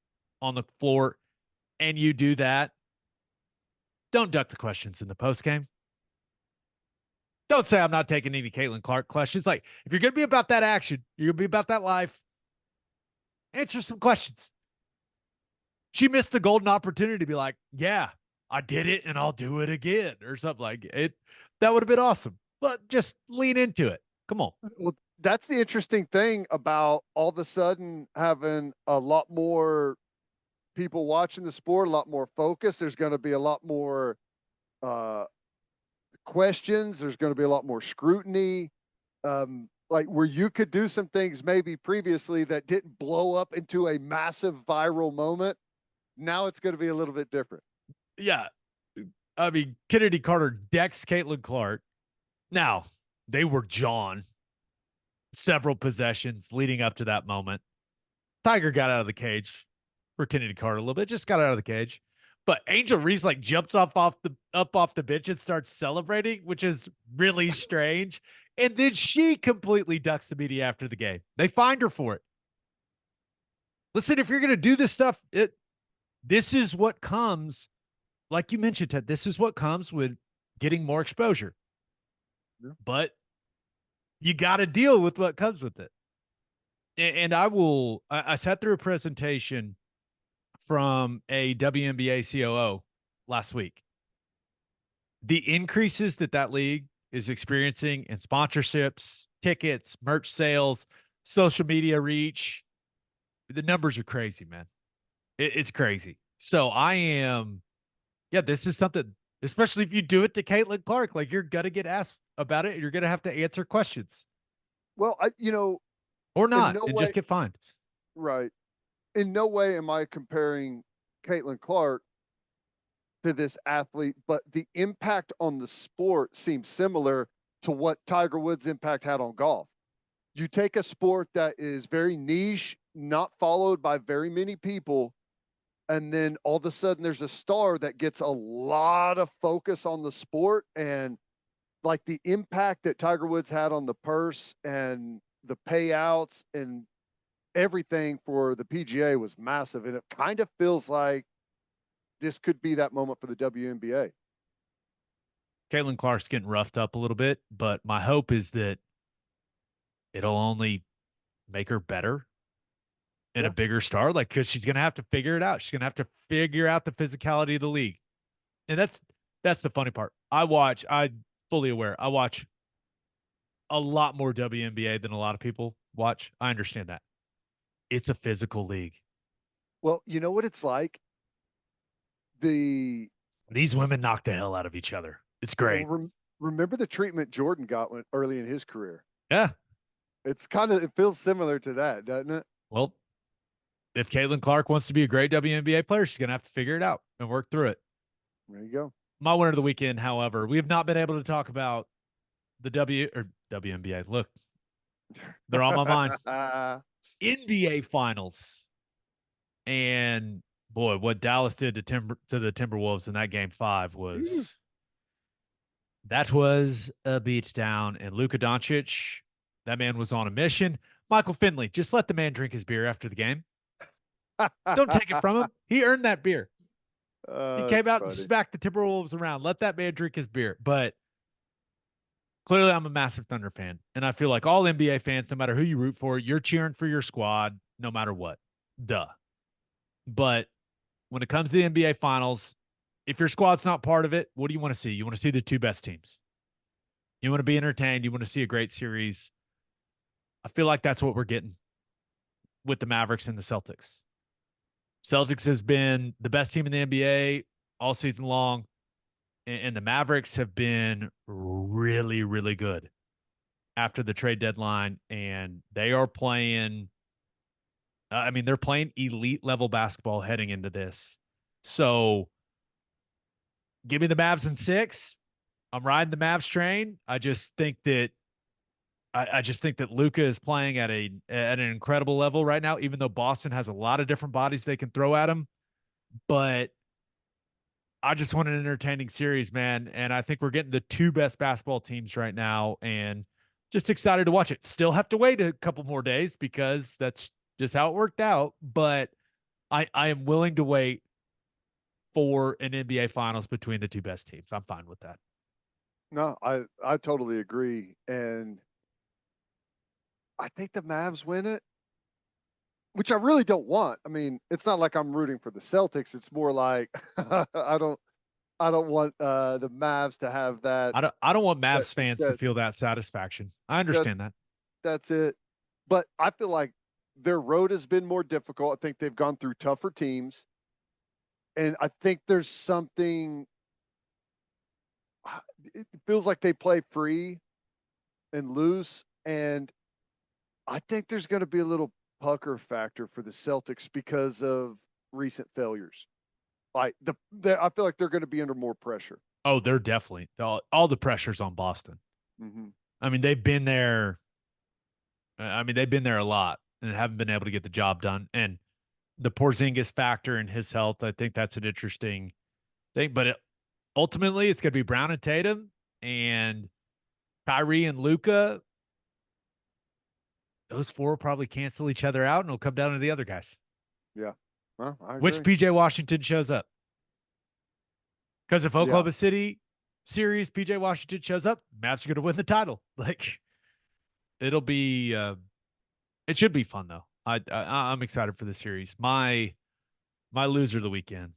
on the floor and you do that, don't duck the questions in the post game. Don't say I'm not taking any Caitlin Clark questions. Like, if you're going to be about that action, you're going to be about that life, answer some questions. She missed the golden opportunity to be like, yeah, I did it and I'll do it again or something like it. That would have been awesome. But just lean into it. Come on. Well, that's the interesting thing about all of a sudden having a lot more people watching the sport, a lot more focus. There's going to be a lot more questions. There's going to be a lot more scrutiny. Like where you could do some things maybe previously that didn't blow up into a massive viral moment. Now it's going to be a little bit different. Yeah. I mean, Kennedy Carter decks Caitlin Clark. Now, they were John several possessions leading up to that moment. Tiger got out of the cage for Kennedy Carter a little bit, just got out of the cage. But Angel Reese like jumps off the bench and starts celebrating, which is really strange. And then she completely ducks the media after the game. They find her for it. Listen, if you're going to do this stuff, this is what comes, like you mentioned, Ted, this is what comes with getting more exposure. Yeah. But you got to deal with what comes with it. And I sat through a presentation from a WNBA COO last week. The increases that league is experiencing in sponsorships, tickets, merch sales, social media reach, the numbers are crazy, man. It's crazy. So this is something especially if you do it to Caitlin Clark. Like, you're going to get asked about it. You're going to have to answer questions Well, or in not no and way, just get fined. right. In no way am I comparing Caitlin Clark to this athlete, but the impact on the sport seems similar to what Tiger Woods' impact had on golf. You take a sport that is very niche, not followed by very many people, and then all of a sudden there's a star that gets a lot of focus on the sport, and like the impact that Tiger Woods had on the purse and the payouts and everything for the PGA was massive. And it kind of feels like this could be that moment for the WNBA. Caitlin Clark's getting roughed up a little bit, but my hope is that it'll only make her better and a Yeah. bigger star. Like, because she's going to have to figure it out. She's going to have to figure out the physicality of the league. And that's the funny part. I'm fully aware. I watch a lot more WNBA than a lot of people watch. I understand that. It's a physical league. Well, you know what it's like? The These women knock the hell out of each other. It's great. remember the treatment Jordan got when, early in his career. Yeah. It feels similar to that, doesn't it? Well, if Caitlin Clark wants to be a great WNBA player, she's going to have to figure it out and work through it. There you go. My winner of the weekend, however, we have not been able to talk about the WNBA. Look, they're on my mind. NBA Finals. And boy, what Dallas did to the Timberwolves in that game 5 was a beat down. And Luka Doncic, that man was on a mission. Michael Finley, just let the man drink his beer after the game. Don't take it from him. He earned that beer. He came out and smacked the Timberwolves around. Let that man drink his beer. But clearly, I'm a massive Thunder fan. And I feel like all NBA fans, no matter who you root for, you're cheering for your squad no matter what. Duh. But when it comes to the NBA Finals, if your squad's not part of it, what do you want to see? You want to see the two best teams. You want to be entertained. You want to see a great series. I feel like that's what we're getting with the Mavericks and the Celtics. Celtics has been the best team in the NBA all season long, and the Mavericks have been really, really good after the trade deadline, and they are playing they're playing elite level basketball heading into this. So give me the Mavs in 6. I'm riding the Mavs train. I just think that Luka is playing at an incredible level right now, even though Boston has a lot of different bodies they can throw at him. But I just want an entertaining series, man. And I think we're getting the two best basketball teams right now, and just excited to watch it. Still have to wait a couple more days because that's just how it worked out. But I am willing to wait for an NBA Finals between the two best teams. I'm fine with that. No, I totally agree. And I think the Mavs win it, which I really don't want. I mean, it's not like I'm rooting for the Celtics. It's more like I don't want the Mavs to have that. I don't want Mavs fans to success. feel that satisfaction. I understand that. That's it. But I feel like their road has been more difficult. I think they've gone through tougher teams. And I think there's something, it feels like they play free and loose. And I think there's going to be a little pucker factor for the Celtics because of recent failures. Like I feel like they're going to be under more pressure. Oh, they're definitely all the pressure's on Boston. Mm-hmm. I mean, they've been there. They've been there a lot and haven't been able to get the job done. And the Porzingis factor and his health, I think that's an interesting thing. But ultimately, it's going to be Brown and Tatum and Kyrie and Luka. Those four will probably cancel each other out, and it'll come down to the other guys. Yeah. Well, I agree. Which PJ Washington shows up. Because if Oklahoma City series PJ Washington shows up, Mavs are going to win the title. Like, it'll be it should be fun though. I'm excited for the series. My loser of the weekend,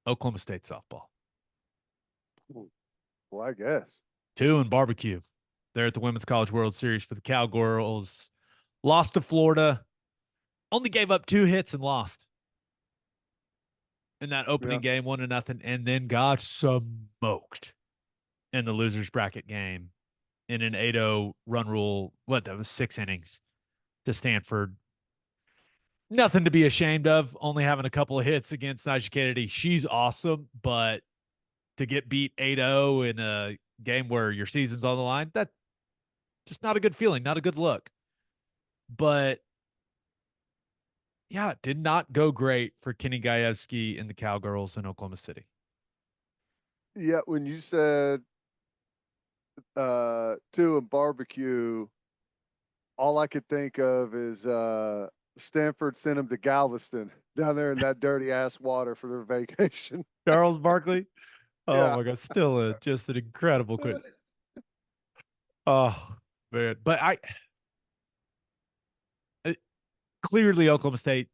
Oklahoma State softball. Well, I guess 2 in barbecue. They're at the Women's College World Series for the Cowgirls. Lost to Florida. Only gave up 2 hits and lost. in that opening game, 1-0, and then got smoked in the losers bracket game in an 8-0 run rule. What, that was 6 innings to Stanford. Nothing to be ashamed of, only having a couple of hits against Najee Kennedy. She's awesome, but to get beat 8-0 in a game where your season's on the line, that's just not a good feeling, not a good look. But yeah, it did not go great for Kenny Gajewski and the Cowgirls in Oklahoma City. Yeah, when you said 2 and barbecue, all I could think of is Stanford sent them to Galveston down there in that dirty ass water for their vacation. Charles Barkley. Oh Yeah. my God. Still just an incredible quit. Oh man. But clearly Oklahoma State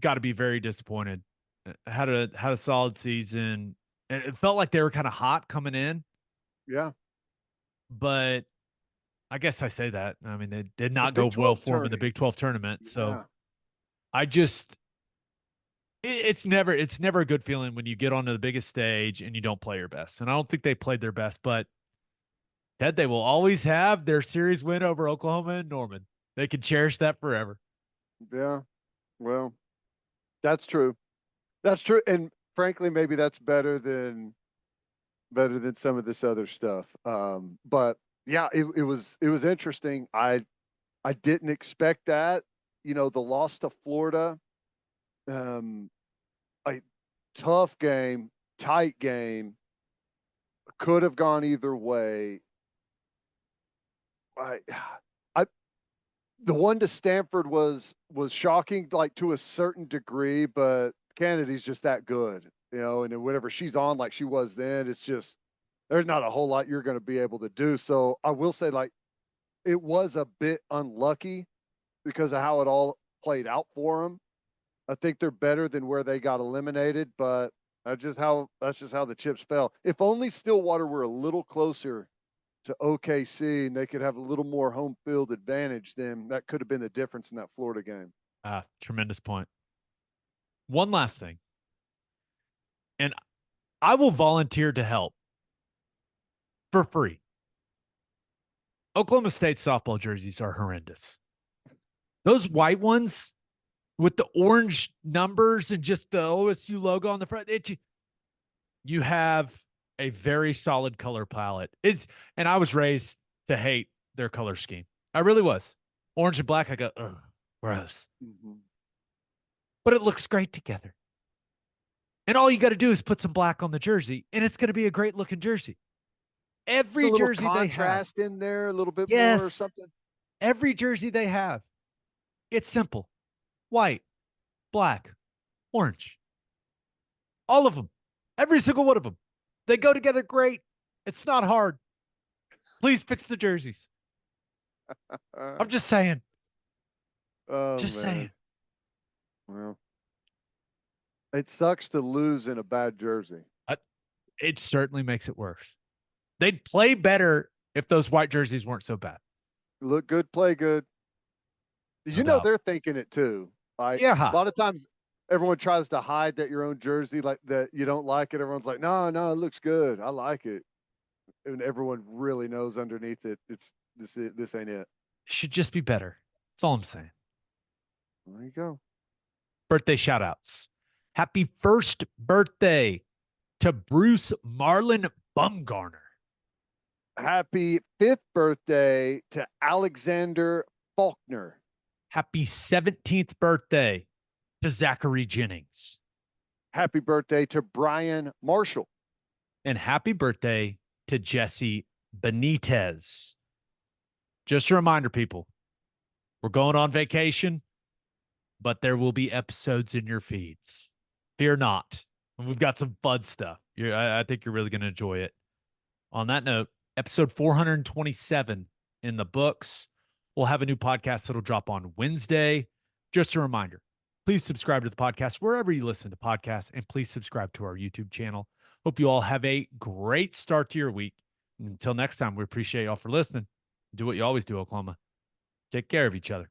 got to be very disappointed. Had a solid season. It felt like they were kind of hot coming in. Yeah. But I guess I say that. I mean, they did The not go Big well 12 for them in the tourney. Big 12 tournament. So Yeah. I just it's never a good feeling when you get onto the biggest stage and you don't play your best. And I don't think they played their best, but Ted, they will always have their series win over Oklahoma and Norman. They can cherish that forever. Yeah. Well, that's true. That's true. And frankly, maybe that's better than some of this other stuff. But yeah, it was interesting. I didn't expect that. You know, the loss to Florida, a tough game, tight game, could have gone either way. I, I, the one to Stanford was shocking, like to a certain degree, but Kennedy's just that good, you know. And then whenever she's on, like she was then, it's just there's not a whole lot you're going to be able to do. So I will say, like, it was a bit unlucky because of how it all played out for them. I think they're better than where they got eliminated, but that's just how the chips fell. If only Stillwater were a little closer to OKC and they could have a little more home field advantage, then that could have been the difference in that Florida game. Tremendous point. One last thing. And I will volunteer to help for free. Oklahoma State softball jerseys are horrendous. Those white ones with the orange numbers and just the OSU logo on the front, you have a very solid color palette. And I was raised to hate their color scheme. I really was. Orange and black, I go, ugh, gross. Mm-hmm. But it looks great together. And all you got to do is put some black on the jersey, and it's going to be a great looking jersey. Every jersey they have, contrast in there, a little bit yes, more or something. Every jersey they have, it's simple: white, black, orange. All of them, every single one of them. They go together great. It's not hard. Please fix the jerseys. I'm just saying. Just saying. Well, it sucks to lose in a bad jersey. It certainly makes it worse. They'd play better if those white jerseys weren't so bad. Look good, play good. You know they're thinking it too. Like, yeah. A lot of times everyone tries to hide that your own jersey, like that you don't like it. Everyone's like, no, it looks good. I like it. And everyone really knows underneath it, this ain't it. Should just be better. That's all I'm saying. There you go. Birthday shout outs. Happy first birthday to Bruce Marlon Bumgarner. Happy 5th birthday to Alexander Faulkner. Happy 17th birthday to Zachary Jennings. Happy birthday to Brian Marshall. And happy birthday to Jesse Benitez. Just a reminder, people, we're going on vacation, but there will be episodes in your feeds. Fear not. We've got some fun stuff. I think you're really going to enjoy it. On that note, episode 427 in the books. We'll have a new podcast that'll drop on Wednesday. Just a reminder, please subscribe to the podcast wherever you listen to podcasts, and please subscribe to our YouTube channel. Hope you all have a great start to your week. Until next time, we appreciate y'all for listening. Do what you always do, Oklahoma. Take care of each other.